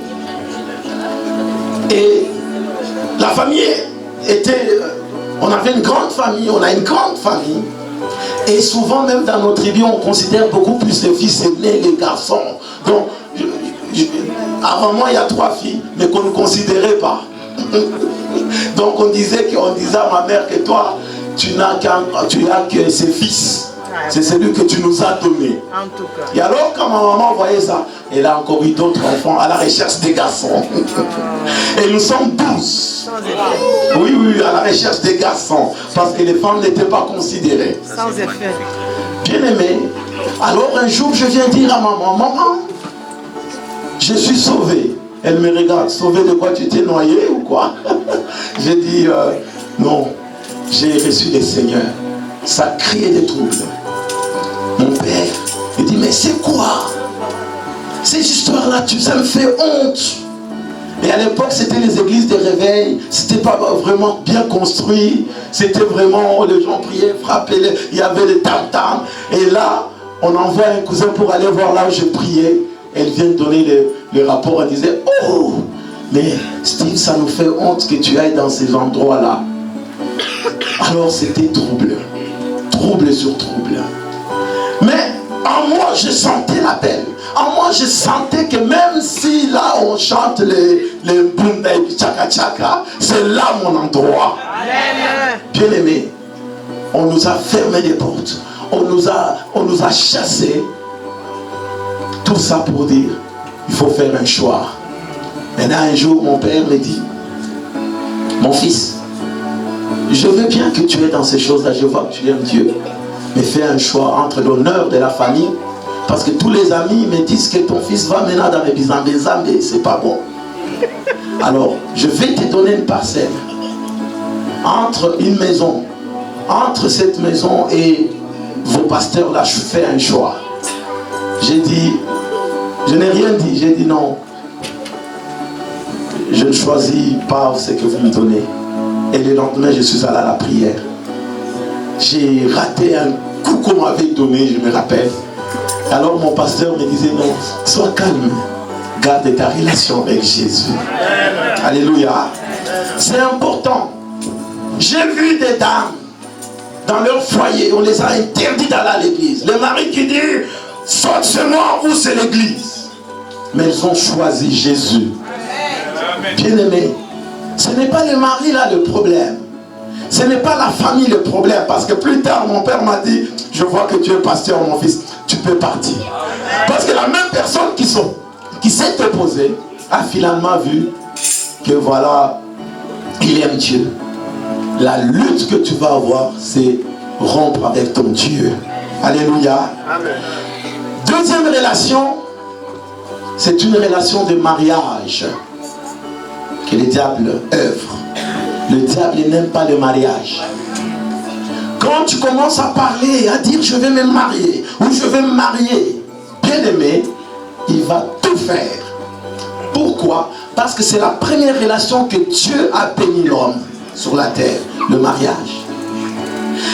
[SPEAKER 1] Et la famille était... On avait une grande famille, on a une grande famille. Et souvent même dans notre tribu, on considère beaucoup plus les fils aînés, les garçons. Donc, avant moi, il y a 3 filles, mais qu'on ne considérait pas. Donc on disait à ma mère que toi, tu n'as que ses fils. C'est celui que tu nous as donné.
[SPEAKER 2] En tout cas.
[SPEAKER 1] Et alors quand ma maman voyait ça, elle a encore eu d'autres enfants à la recherche des garçons. Et nous sommes 12. Oui, à la recherche des garçons. Parce que les femmes n'étaient pas considérées.
[SPEAKER 2] Sans effet.
[SPEAKER 1] Bien aimé. Alors un jour je viens dire à maman, maman, je suis sauvé. Elle me regarde, sauvé de quoi, tu t'es noyé ou quoi? J'ai dit, non, j'ai reçu le Seigneur. Ça criait des troubles. Mon père, il dit, mais c'est quoi? Ces histoires-là, ça me fait honte. Et à l'époque, c'était les églises de réveil. C'était pas vraiment bien construit. C'était vraiment, les gens priaient, frappaient, il y avait des tam-tams. Et là, on envoie un cousin pour aller voir là où je priais. Elle vient donner le rapport, elle disait, oh, mais Steve, ça nous fait honte que tu ailles dans ces endroits-là. Alors c'était trouble sur trouble. Mais en moi, je sentais l'appel. En moi, je sentais que même si là, on chante les bunda et tchaka tchaka, c'est là mon endroit. Bien aimé, on nous a fermé des portes. On nous a chassés. Tout ça pour dire, il faut faire un choix. Maintenant, un jour, mon père me dit, mon fils, je veux bien que tu es dans ces choses-là, je vois que tu aimes Dieu. Mais fais un choix entre l'honneur de la famille, parce que tous les amis me disent que ton fils va maintenant dans les bizambés, c'est pas bon. Alors, je vais te donner une parcelle entre une maison, entre cette maison et vos pasteurs là, je fais un choix. J'ai dit, je n'ai rien dit, j'ai dit non. Je ne choisis pas ce que vous me donnez. Et le lendemain, je suis allé à la prière. J'ai raté un coup qu'on m'avait donné, je me rappelle. Alors mon pasteur me disait non, sois calme, garde ta relation avec Jésus. Alléluia. C'est important. J'ai vu des dames dans leur foyer, on les a interdits d'aller à l'église. Le mari qui dit, soit c'est moi ou c'est l'église. Mais elles ont choisi Jésus. Bien aimé, ce n'est pas le mari là le problème. Ce n'est pas la famille le problème. Parce que plus tard, mon père m'a dit, je vois que tu es pasteur, mon fils, tu peux partir. Parce que la même personne qui s'est opposée a finalement vu que voilà, il aime Dieu. La lutte que tu vas avoir, c'est rompre avec ton Dieu. Alléluia. Amen. Deuxième relation, c'est une relation de mariage que le diable œuvre. Le diable n'aime pas le mariage. Quand tu commences à parler, à dire je vais me marier ou je vais me marier, bien aimé, il va tout faire. Pourquoi? Parce que c'est la première relation que Dieu a béni l'homme sur la terre, le mariage.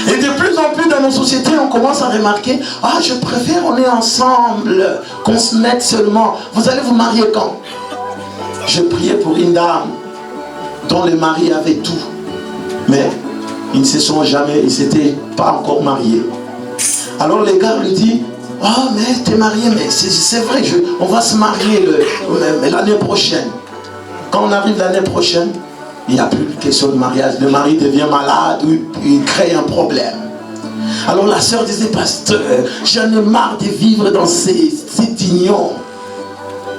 [SPEAKER 1] Et de plus en plus dans nos sociétés, on commence à remarquer, ah, je préfère on est ensemble, qu'on se mette seulement. Vous allez vous marier quand? Je priais pour une dame dont le mari avait tout. Mais ils ne se sont jamais, ils ne s'étaient pas encore mariés. Alors les gars lui disent, oh mais t'es marié, mais c'est vrai, on va se marier l'année prochaine. Quand on arrive l'année prochaine, il n'y a plus de question de mariage. Le mari devient malade ou il crée un problème. Alors la sœur disait, pasteur, j'en ai marre de vivre dans cette union.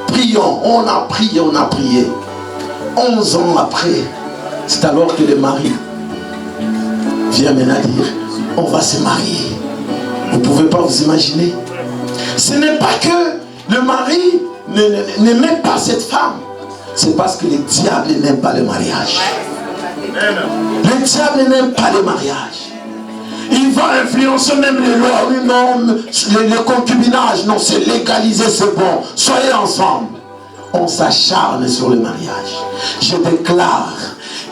[SPEAKER 1] Prions, on a prié. 11 ans après, c'est alors que le mari vient maintenant dire, on va se marier. Vous ne pouvez pas vous imaginer. Ce n'est pas que le mari n'aimait pas cette femme. C'est parce que le diable n'aime pas le mariage. Le diable n'aime pas le mariage. Il qui va influencer même les lois. Oui, non, le concubinage, non, c'est légalisé, c'est bon. Soyez ensemble. On s'acharne sur le mariage. Je déclare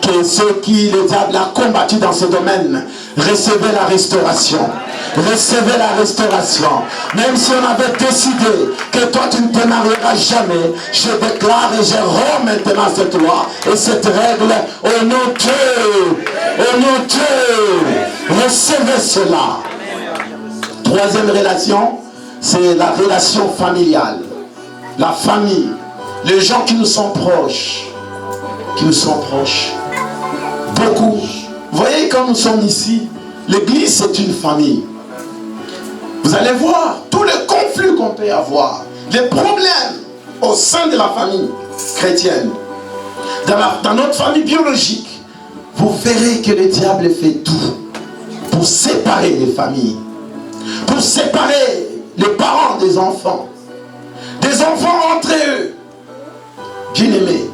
[SPEAKER 1] que ceux qui, le diable a combattu dans ce domaine, recevez la restauration. Recevez la restauration. Même si on avait décidé que toi tu ne te marieras jamais, je déclare et je romps maintenant cette loi et cette règle au nom de Dieu. Au nom de Dieu. Recevez cela. Troisième relation, c'est la relation familiale. La famille. Les gens qui nous sont proches. Qui nous sont proches. Beaucoup. Vous voyez, quand nous sommes ici, l'église c'est une famille. Vous allez voir tous les conflits qu'on peut avoir, les problèmes au sein de la famille chrétienne, dans notre famille biologique. Vous verrez que le diable fait tout pour séparer les familles, pour séparer les parents des enfants entre eux. Bien-aimés,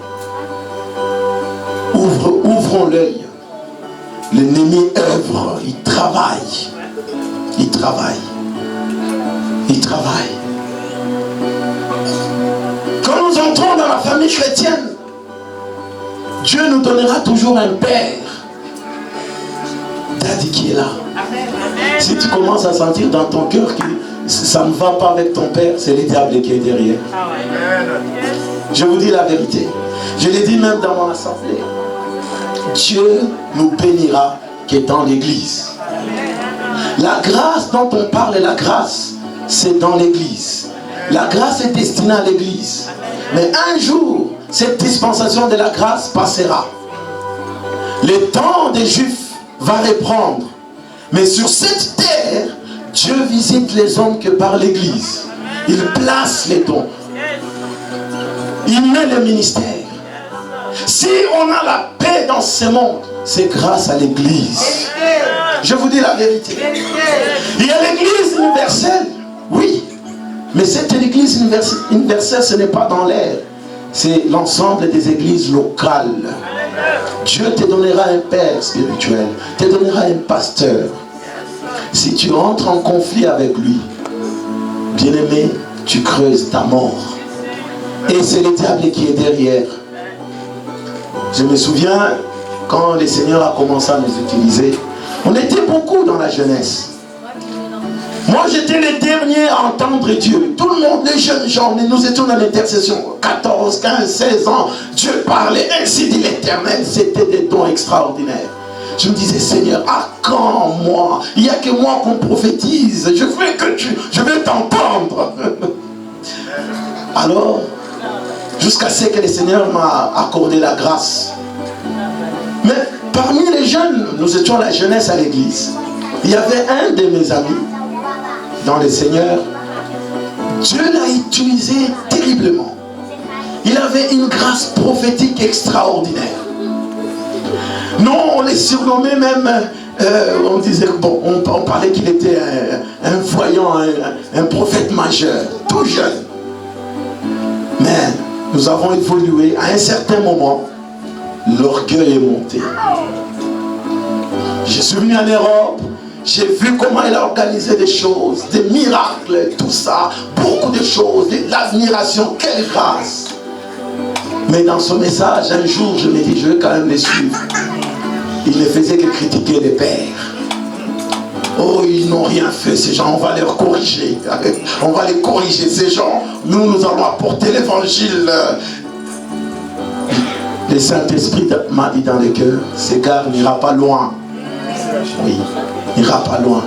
[SPEAKER 1] ouvrons l'œil. L'ennemi œuvre, il travaille. Il travaille. Il travaille. Quand nous entrons dans la famille chrétienne, Dieu nous donnera toujours un père. Daddy qui est là. Si tu commences à sentir dans ton cœur que ça ne va pas avec ton père, c'est le diable qui est derrière. Je vous dis la vérité. Je l'ai dit même dans mon assemblée. Dieu nous bénira qui est dans l'église. La grâce dont on parle, la grâce, c'est dans l'église. La grâce est destinée à l'église. Mais un jour, cette dispensation de la grâce passera. Le temps des Juifs va reprendre. Mais sur cette terre, Dieu visite les hommes que par l'église. Il place les dons. Il met le ministère. Si on a la paix dans ce monde, c'est grâce à l'église. Je vous dis la vérité. Il y a l'église universelle. Oui. Mais cette église universelle, ce n'est pas dans l'air. C'est l'ensemble des églises locales. Dieu te donnera un père spirituel. Te donnera un pasteur. Si tu entres en conflit avec lui, bien-aimé, tu creuses ta mort. Et c'est le diable qui est derrière. Je me souviens, quand le Seigneur a commencé à nous utiliser, on était beaucoup dans la jeunesse. Moi, j'étais le dernier à entendre Dieu. Tout le monde, les jeunes gens, nous étions dans l'intercession. 14, 15, 16 ans, Dieu parlait, ainsi dit l'Éternel. C'était des dons extraordinaires. Je me disais, Seigneur, à quand moi? Il n'y a que moi qu'on prophétise. Je vais t'entendre. Alors, jusqu'à ce que le Seigneur m'a accordé la grâce. Mais parmi les jeunes, nous étions la jeunesse à l'église. Il y avait un de mes amis dans le Seigneur. Dieu l'a utilisé terriblement. Il avait une grâce prophétique extraordinaire. Non, on les surnommait même, on disait, bon, on parlait qu'il était un voyant, un prophète majeur, tout jeune. Mais nous avons évolué. À un certain moment, l'orgueil est monté. Je suis venu en Europe, j'ai vu comment il a organisé des choses, des miracles, tout ça, beaucoup de choses, de l'admiration, quelle grâce. Mais dans son message, un jour, je me dis, je vais quand même les suivre. Il ne faisait que critiquer les pères. Oh, ils n'ont rien fait, ces gens, on va les corriger. On va les corriger, ces gens. Nous allons apporter l'évangile. Le Saint-Esprit m'a dit dans le cœur, cet gars n'ira pas loin. Oui, n'ira pas loin.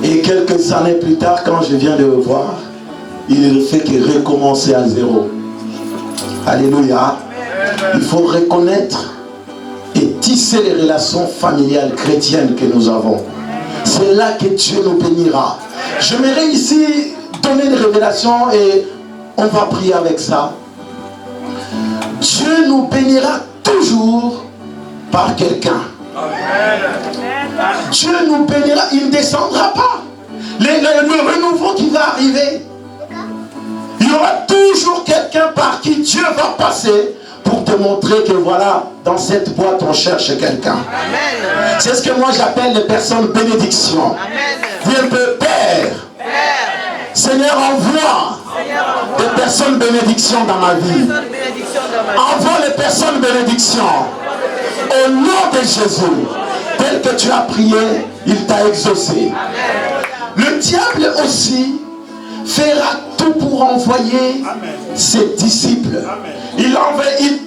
[SPEAKER 1] Et quelques années plus tard, quand je viens de le voir, il ne fait que recommencer à zéro. Alléluia. Il faut reconnaître et tisser les relations familiales chrétiennes que nous avons. C'est là que Dieu nous bénira. J'aimerais ici donner une révélation et on va prier avec ça. Dieu nous bénira toujours par quelqu'un. Dieu nous bénira, il ne descendra pas. Le renouveau qui va arriver, il y aura toujours quelqu'un par qui Dieu va passer pour te montrer que voilà, dans cette boîte, on cherche quelqu'un. C'est ce que moi j'appelle les personnes bénédiction. Dis un peu, Père, Seigneur, envoie des personnes bénédiction dans ma vie. Envoie les personnes bénédiction. Au nom de Jésus, tel que tu as prié, il t'a exaucé. Le diable aussi fera tout pour envoyer ses disciples. Il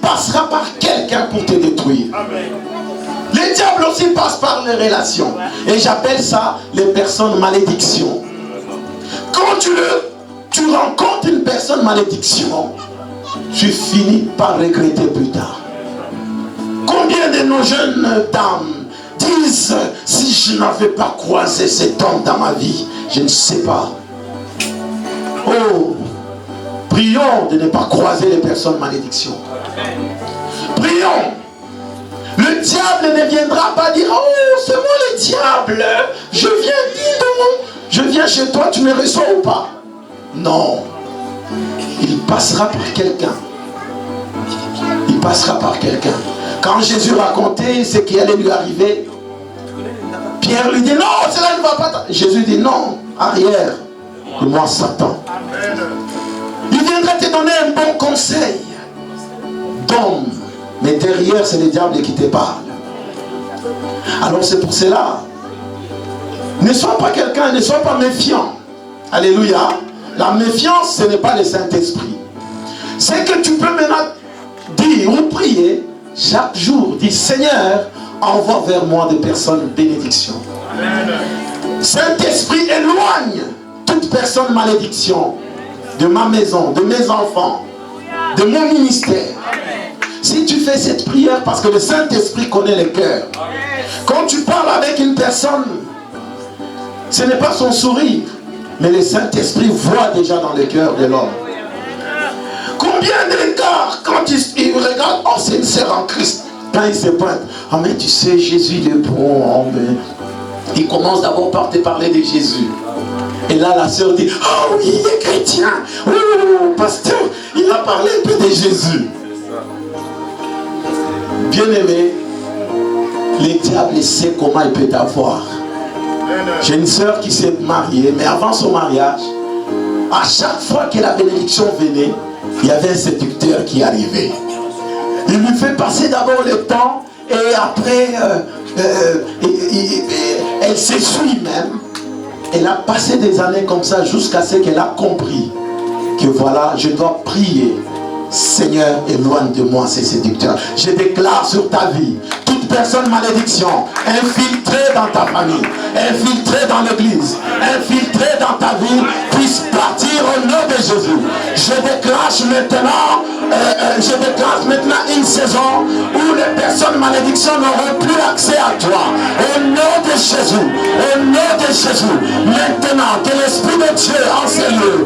[SPEAKER 1] passera par quelqu'un pour te détruire. Le diable aussi passe par les relations. Et j'appelle ça les personnes malédiction. Quand tu rencontres une personne malédiction, tu finis par regretter plus tard. Combien de nos jeunes dames disent, si je n'avais pas croisé cet homme dans ma vie, je ne sais pas. Oh, prions de ne pas croiser les personnes malédiction. Prions. Le diable ne viendra pas dire, oh, c'est moi le diable. Je viens dire non. Je viens chez toi, tu me reçois ou pas? Non. Il passera par quelqu'un. Il passera par quelqu'un. Quand Jésus racontait ce qui allait lui arriver, Pierre lui dit, non, cela ne va pas. Jésus dit, non, arrière de moi, Satan. Il viendra te donner un bon conseil d'homme. Mais derrière, c'est le diable qui te parle. Alors c'est pour cela. Ne sois pas quelqu'un, ne sois pas méfiant. Alléluia. La méfiance, ce n'est pas le Saint-Esprit. C'est que tu peux maintenant dire ou prier chaque jour. Dis, Seigneur, envoie vers moi des personnes bénédiction. Saint-Esprit, éloigne toute personne malédiction de ma maison, de mes enfants, de mon ministère. Si tu fais cette prière, parce que le Saint-Esprit connaît les cœurs. Quand tu parles avec une personne, ce n'est pas son sourire, mais le Saint-Esprit voit déjà dans le cœur de l'homme. Combien de gars, quand ils regardent, oh, c'est une sœur en Christ, quand ils se pointent, oh, mais tu sais, Jésus il est bon, oh, mais... il commence d'abord par te parler de Jésus. Et là, la sœur dit, oh oui, il est chrétien, oh, pasteur, il a parlé un peu de Jésus. Bien-aimé, le diable sait comment il peut t'avoir. J'ai une sœur qui s'est mariée, mais avant son mariage, à chaque fois que la bénédiction venait, il y avait un séducteur qui arrivait. Il lui fait passer d'abord le temps et après, elle s'essuie même. Elle a passé des années comme ça jusqu'à ce qu'elle a compris que voilà, je dois prier. Seigneur, éloigne de moi ces séducteurs. Je déclare sur ta vie, toute personne malédiction, infiltrée dans ta famille, infiltrée dans l'église, infiltrée dans ta vie, puisse partir au nom de Jésus. Je déclare maintenant une saison où les personnes malédictions n'auront plus accès à toi. Au nom de Jésus, au nom de Jésus, maintenant que l'Esprit de Dieu en ces lieux,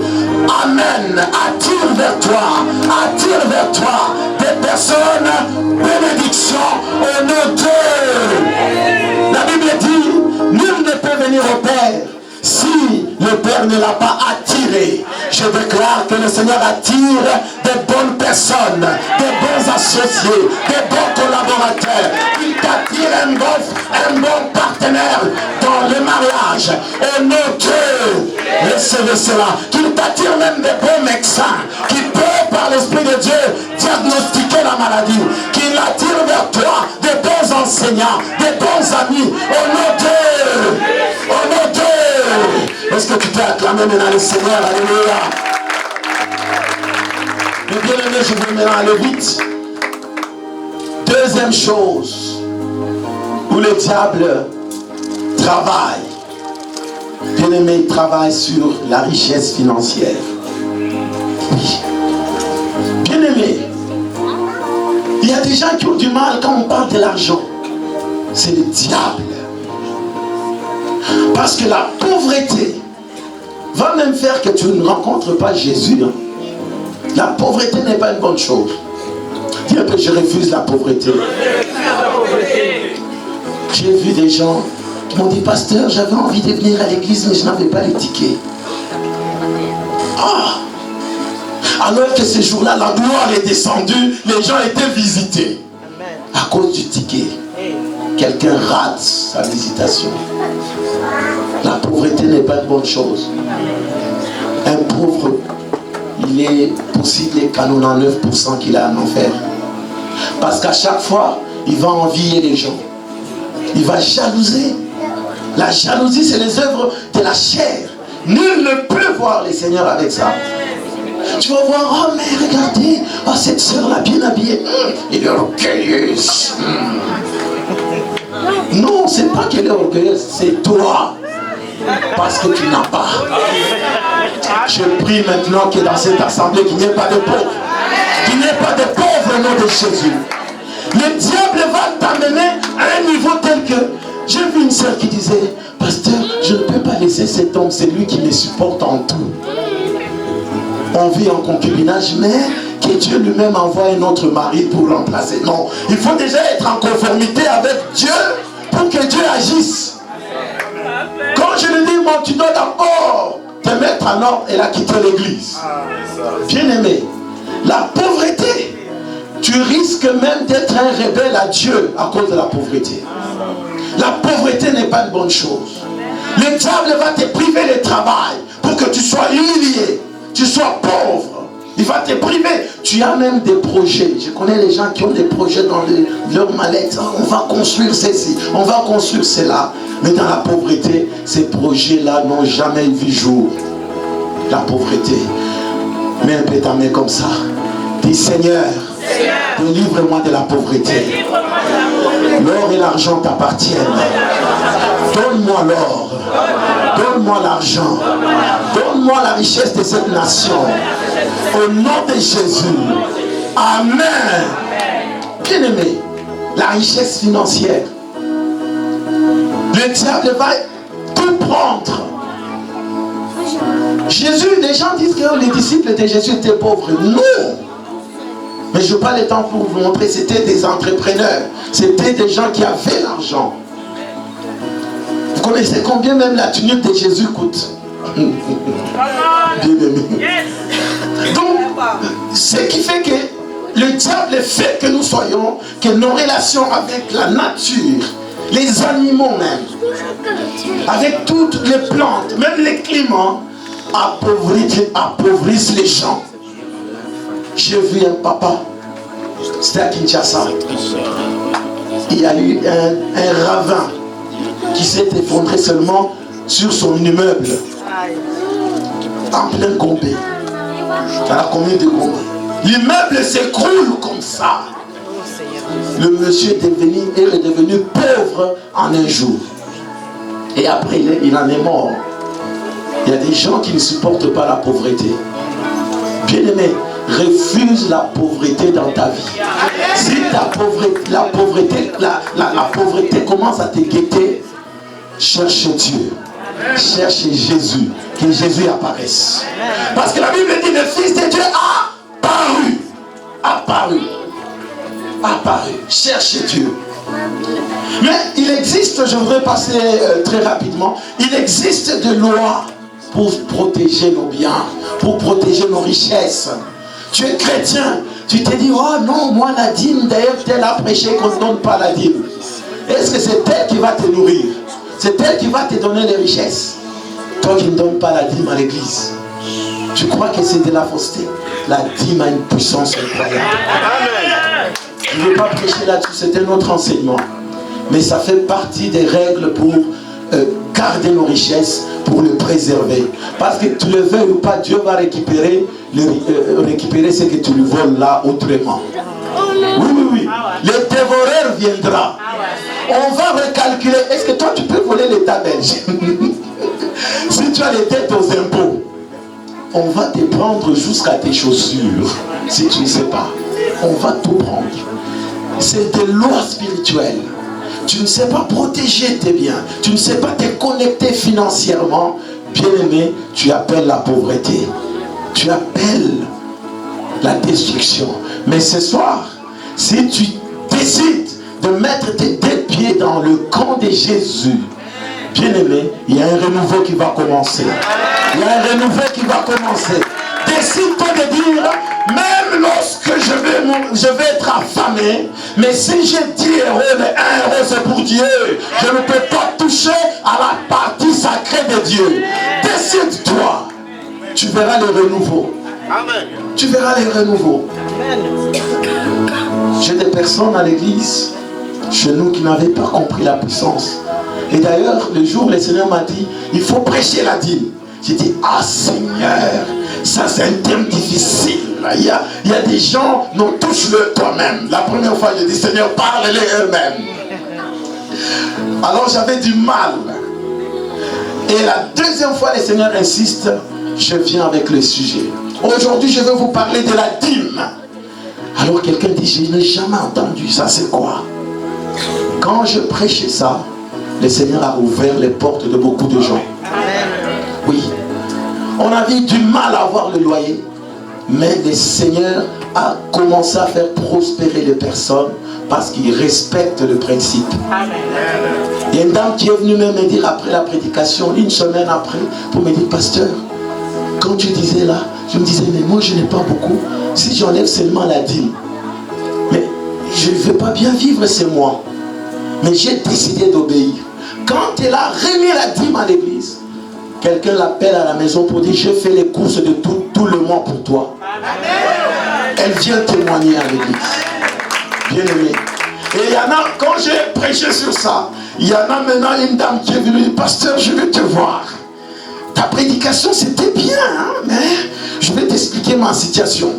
[SPEAKER 1] Amen, attire vers toi des personnes bénédictions au nom de... La Bible dit, nul ne peut venir au Père si le Père ne l'a pas attiré. Je déclare que le Seigneur attire des bonnes personnes, des bons associés, des bons collaborateurs. Il t'attire un bon partenaire dans le mariage. Au nom de... Recevez cela. Qu'il t'attire même des bons médecins qui peuvent par l'Esprit de Dieu diagnostiquer la maladie. Qu'il attire vers toi des bons enseignants, des bons amis. Au nom de... Au nom de... Est-ce que tu peux acclamer maintenant le Seigneur? Alléluia. Mais bien aimé, je veux maintenant aller vite. Deuxième chose où le diable travaille. Bien aimé, il travaille sur la richesse financière. Oui. Bien aimé, il y a des gens qui ont du mal quand on parle de l'argent. C'est le diable. Parce que la pauvreté va même faire que tu ne rencontres pas Jésus. Hein. La pauvreté n'est pas une bonne chose. Dis un peu, je refuse la pauvreté. J'ai vu des gens qui m'ont dit, pasteur, j'avais envie de venir à l'église, mais je n'avais pas les tickets. Ah! Alors que ce jour-là, la gloire est descendue, les gens étaient visités. À cause du ticket, quelqu'un rate sa visitation. La pauvreté n'est pas une bonne chose. Un pauvre, il est possible 99% qu'il a en enfer. Parce qu'à chaque fois, il va envier les gens. Il va jalouser. La jalousie, c'est les œuvres de la chair. Nul ne peut voir les seigneurs avec ça. Tu vas voir, oh mais regardez, oh, cette soeur-là bien habillée, elle est orgueilleuse. Non, c'est pas qu'elle est orgueilleuse, c'est toi. Parce que tu n'as pas. Je prie maintenant que dans cette assemblée, qu'il n'y ait pas de pauvres. Qu'il n'y ait pas de pauvres au nom de Jésus. Le diable va t'amener à un niveau tel que... J'ai vu une soeur qui disait, pasteur, je ne peux pas laisser cet homme, c'est lui qui me supporte en tout. On vit en concubinage, mais que Dieu lui-même envoie un autre mari pour remplacer. Non, il faut déjà être en conformité avec Dieu pour que Dieu agisse. Quand je lui dis, bon, tu dois d'abord te mettre en ordre, elle a quitté l'église. Bien aimé, la pauvreté, tu risques même d'être un rebelle à Dieu à cause de la pauvreté. La pauvreté n'est pas une bonne chose. Le diable va te priver de travail pour que tu sois humilié, tu sois pauvre. Il va te priver. Tu as même des projets. Je connais les gens qui ont des projets dans leur mallette. On va construire ceci, on va construire cela. Mais dans la pauvreté, ces projets-là n'ont jamais vu jour. La pauvreté. Mets un peu ta main comme ça. Dis Seigneur, délivre-moi de la pauvreté. L'or et l'argent t'appartiennent. Donne-moi l'or. Donne-moi l'argent. Donne-moi la richesse de cette nation. Au nom de Jésus. Amen. Bien aimé, la richesse financière. Le diable va tout prendre. Jésus, les gens disent que les disciples de Jésus étaient pauvres. Non. Mais je n'ai pas le temps pour vous montrer, c'était des entrepreneurs. C'était des gens qui avaient l'argent. Vous connaissez combien même la tunique de Jésus coûte? Bien aimé. Donc, ce qui fait que le diable fait que nous soyons, que nos relations avec la nature, les animaux même, avec toutes les plantes, même les climats, appauvrissent les gens. J'ai vu un papa, c'était à Kinshasa. Il y a eu un ravin qui s'est effondré seulement sur son immeuble. En plein Gombe. Dans la commune de Gombe. L'immeuble s'écroule comme ça. Le monsieur est devenu pauvre en un jour. Et après, il en est mort. Il y a des gens qui ne supportent pas la pauvreté. Bien aimé, refuse la pauvreté dans ta vie. Si la pauvreté commence à te guetter, cherche Dieu. Cherche Jésus. Que Jésus apparaisse. Parce que la Bible dit, le Fils de Dieu a paru. Apparu. Cherche Dieu. Mais il existe, je voudrais passer très rapidement, il existe des lois pour protéger nos biens, pour protéger nos richesses. Tu es chrétien, tu te dis, oh non, moi la dîme, d'ailleurs tel a prêché qu'on ne donne pas la dîme. Est-ce que c'est elle qui va te nourrir? C'est elle qui va te donner les richesses? Toi qui ne donnes pas la dîme à l'église, tu crois que c'est de la fausseté? La dîme a une puissance incroyable. Je ne vais pas prêcher là-dessus, c'est un autre enseignement. Mais ça fait partie des règles pour garder nos richesses, pour le préserver. Parce que tu le veuilles ou pas, Dieu va récupérer ce que tu lui voles là autrement. Oui. Le dévoreur viendra. On va recalculer. Est-ce que toi tu peux voler l'État belge? Si tu as les dettes aux impôts, on va te prendre jusqu'à tes chaussures. Si tu ne sais pas, on va tout prendre. C'est des lois spirituelles. Tu ne sais pas protéger tes biens. Tu ne sais pas te connecter financièrement. Bien aimé, tu appelles la pauvreté. Tu appelles la destruction. Mais ce soir, si tu décides de mettre tes deux pieds dans le camp de Jésus, bien aimé, il y a un renouveau qui va commencer. Il y a un renouveau qui va commencer. Des décide-toi de dire, même lorsque je vais être affamé, mais si j'ai 10 euros, mais 1 euro c'est pour Dieu, je ne peux pas toucher à la partie sacrée de Dieu. Décide-toi. Tu verras le renouveau. Amen. Tu verras les renouveaux. J'ai des personnes à l'église, chez nous, qui n'avaient pas compris la puissance. Et d'ailleurs, le jour où le Seigneur m'a dit, il faut prêcher la dîme. J'ai dit, ah Seigneur, ça c'est un thème difficile. Il y a des gens, non, touche-le toi-même. La première fois, j'ai dit, Seigneur, parle-les eux-mêmes. Alors j'avais du mal. Et la deuxième fois, le Seigneur insiste, je viens avec le sujet. Aujourd'hui, je vais vous parler de la dîme. Alors quelqu'un dit, je n'ai jamais entendu ça, c'est quoi? Quand je prêchais ça, le Seigneur a ouvert les portes de beaucoup de gens. Oui. On avait du mal à avoir le loyer, mais le Seigneur a commencé à faire prospérer les personnes parce qu'il respecte le principe. Il y a une dame qui est venue me dire après la prédication, une semaine après, pour me dire, pasteur, quand tu disais là, je me disais, mais moi je n'ai pas beaucoup. Si j'enlève seulement la dîme, mais je ne veux pas bien vivre ces mois. Mais j'ai décidé d'obéir. Quand elle a remis la dîme à l'église, quelqu'un l'appelle à la maison pour dire, je fais les courses de tout le mois pour toi. Elle vient témoigner à l'église. Bien aimé. Et il y en a, quand j'ai prêché sur ça, il y en a maintenant une dame qui est venue dire, pasteur, je veux te voir. Ta prédication c'était bien, hein, mais je vais t'expliquer ma situation.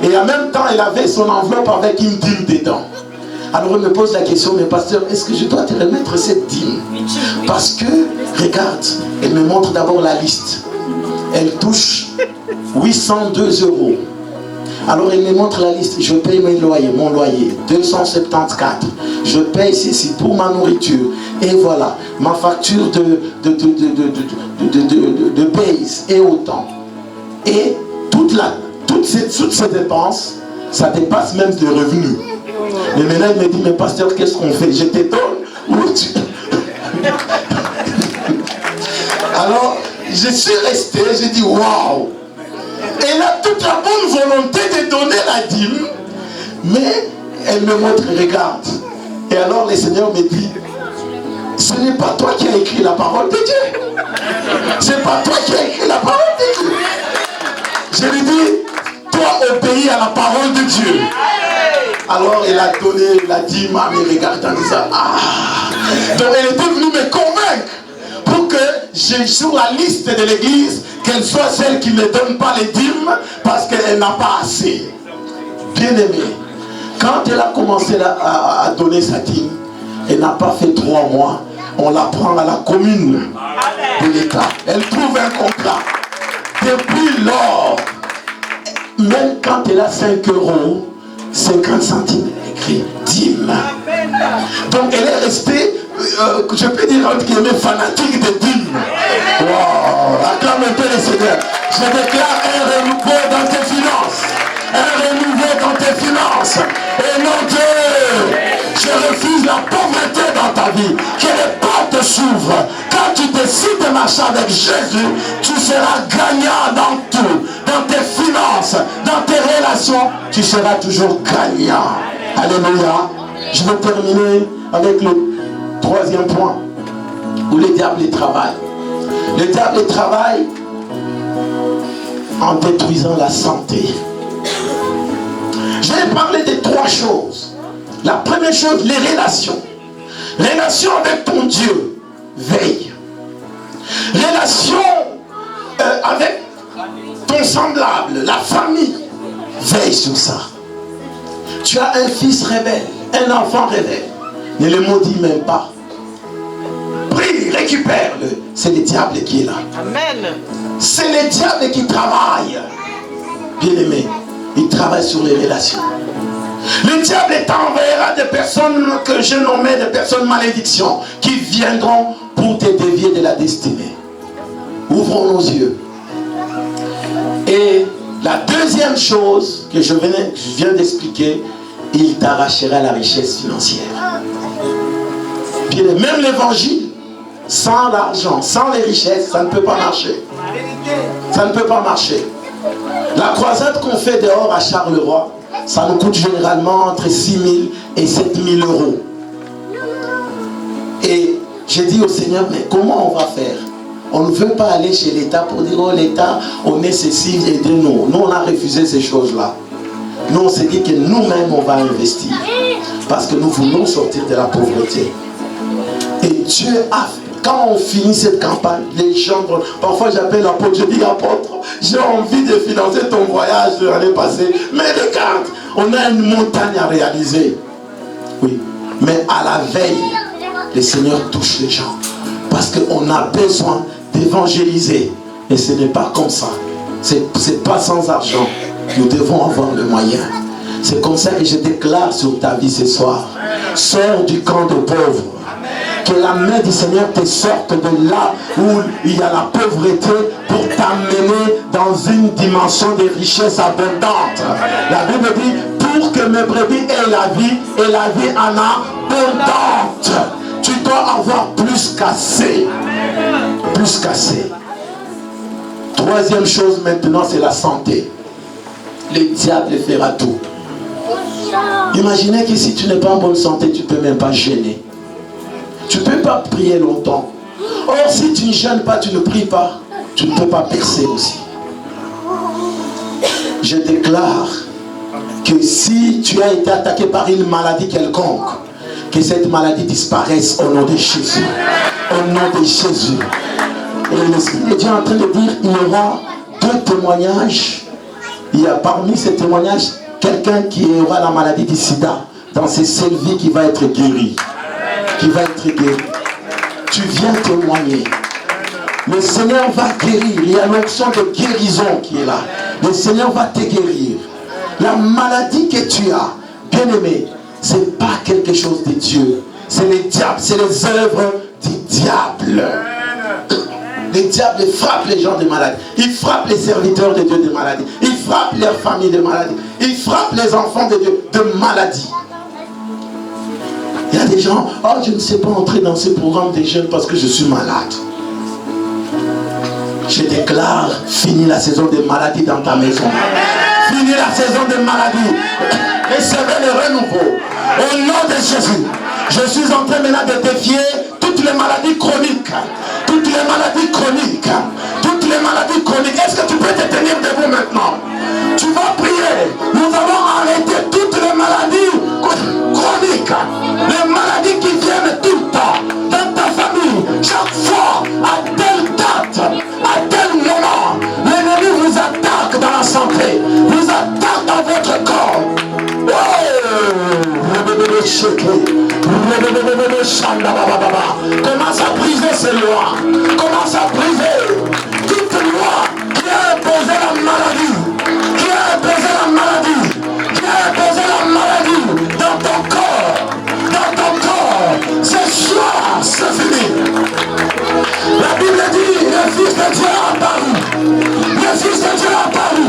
[SPEAKER 1] Et en même temps, elle avait son enveloppe avec une dîme dedans. Alors elle me pose la question, mais pasteur, est-ce que je dois te remettre cette dîme? Parce que, regarde, elle me montre d'abord la liste. Elle touche 802 €. Alors elle me montre la liste, je paye mon loyer, 274. Je paye ceci pour ma nourriture. Et voilà, ma facture de base est autant. Et toutes ces dépenses, ça dépasse même des revenus. Mais maintenant il me dit, mais pasteur, qu'est-ce qu'on fait? Je t'étonne ou tu... Alors, je suis resté, j'ai dit, waouh! Elle a toute la bonne volonté de donner la dîme, mais elle me montre, regarde. Et alors le Seigneur me dit, ce n'est pas toi qui as écrit la parole de Dieu. C'est pas toi qui as écrit la parole de Dieu. Je lui dis, toi obéis à la parole de Dieu. Alors elle a donné la dîme à me regarder en disant, ah. Donc elle était venue me convaincre pour que j'ai sur la liste de l'église, qu'elle soit celle qui ne donne pas les dîmes parce qu'elle n'a pas assez. Bien aimé, quand elle a commencé à donner sa dîme, elle n'a pas fait 3 mois, on la prend à la commune de l'État. Elle trouve un contrat. Depuis lors, même quand elle a 5 € 50 centimes, elle écrit dîme. Donc elle est restée, je peux dire entre guillemets, fanatique de dîme. Wow, acclame un peu le Seigneur. Je déclare un renouveau dans tes finances. Un renouveau dans tes finances. Et non Dieu, je refuse la pauvreté dans ta vie. Que les portes s'ouvrent. Quand tu décides de marcher avec Jésus, tu seras gagnant dans tout. Dans tes finances, dans tes relations, tu seras toujours gagnant. Alléluia. Je vais terminer avec le 3e point, où le diable travaille. Le diable travaille en détruisant la santé. Je vais parler de 3 choses. La première chose, les relations. Relation avec ton Dieu, veille. Relation avec ton semblable, la famille, veille sur ça. Tu as un fils rebelle, un enfant rebelle, ne le maudis même pas. Prie, récupère-le. C'est le diable qui est là. Amen. C'est le diable qui travaille. Bien aimé, il travaille sur les relations. Le diable t'enverra des personnes que je nommais des personnes malédictions qui viendront pour te dévier de la destinée. Ouvrons nos yeux. Et la deuxième chose que je viens d'expliquer, il t'arrachera la richesse financière. Bien, même l'évangile, sans l'argent, sans les richesses, ça ne peut pas marcher. Ça ne peut pas marcher. La croisade qu'on fait dehors à Charleroi, ça nous coûte généralement entre 6 000 et 7 000 euros. Et j'ai dit au Seigneur, mais comment on va faire? On ne veut pas aller chez l'État pour dire, oh l'État, on est ceci, aidez-nous. Nous, on a refusé ces choses-là. Nous, on s'est dit que nous-mêmes, on va investir. Parce que nous voulons sortir de la pauvreté. Et Dieu a fait. Quand on finit cette campagne, les gens, parfois j'appelle l'apôtre, je dis apôtre, j'ai envie de financer ton voyage de l'année passée, mais regarde, on a une montagne à réaliser. Oui, mais à la veille, le Seigneur touche les gens. Parce qu'on a besoin d'évangéliser. Et ce n'est pas comme ça. C'est pas sans argent. Nous devons avoir le moyen. C'est comme ça que je déclare sur ta vie ce soir. Sors du camp de pauvres. Que la main du Seigneur te sorte de là où il y a la pauvreté pour t'amener dans une dimension de richesse abondante. La Bible dit, pour que mes brebis aient la vie et la vie en abondante. Tu dois avoir plus qu'assez. Plus qu'assez. Troisième chose maintenant, c'est la santé. Le diable fera tout. Imaginez que si tu n'es pas en bonne santé, tu ne peux même pas jeûner. Tu ne peux pas prier longtemps. Or, si tu ne jeûnes pas, tu ne pries pas, tu ne peux pas percer aussi. Je déclare que si tu as été attaqué par une maladie quelconque, que cette maladie disparaisse au nom de Jésus. Au nom de Jésus. Et l'Esprit de Dieu est en train de dire, il y aura 2 témoignages. Il y a parmi ces témoignages, quelqu'un qui aura la maladie du sida dans ses seules vies qui va être guéri. Qui va être guéri. Tu viens témoigner. Le Seigneur va guérir. Il y a l'onction de guérison qui est là. Le Seigneur va te guérir. La maladie que tu as, bien aimé, ce n'est pas quelque chose de Dieu. C'est le diable, c'est les œuvres du diable. Le diable frappe les gens de maladie. Il frappe les serviteurs de Dieu de maladie. Il frappe leurs familles de maladie. Il frappe les enfants de Dieu de maladie. Il y a des gens, oh je ne sais pas entrer dans ce programme des jeunes parce que je suis malade. Je déclare, finis la saison de maladie dans ta maison. Finis la saison de maladie. Recevez le renouveau. Au nom de Jésus, je suis en train maintenant de défier toutes les maladies chroniques. Toutes les maladies chroniques. Toutes les maladies chroniques. Est-ce que tu peux te tenir debout maintenant? Tu vas prier. Nous allons arrêter toutes les maladies chroniques. Les maladies qui viennent tout le temps. Dans ta famille. Chaque fois, à telle date, à tel moment, l'ennemi vous attaque dans la santé. Vous attaque dans votre corps. Commence à briser ces lois. Commence à briser toute loi qui a imposé la maladie. Qui a imposé la maladie. Qui a imposé la maladie dans ton corps. Dans ton corps. Ce soir, c'est fini. La Bible dit, le Fils de Dieu a apparu. Le Fils de Dieu a apparu.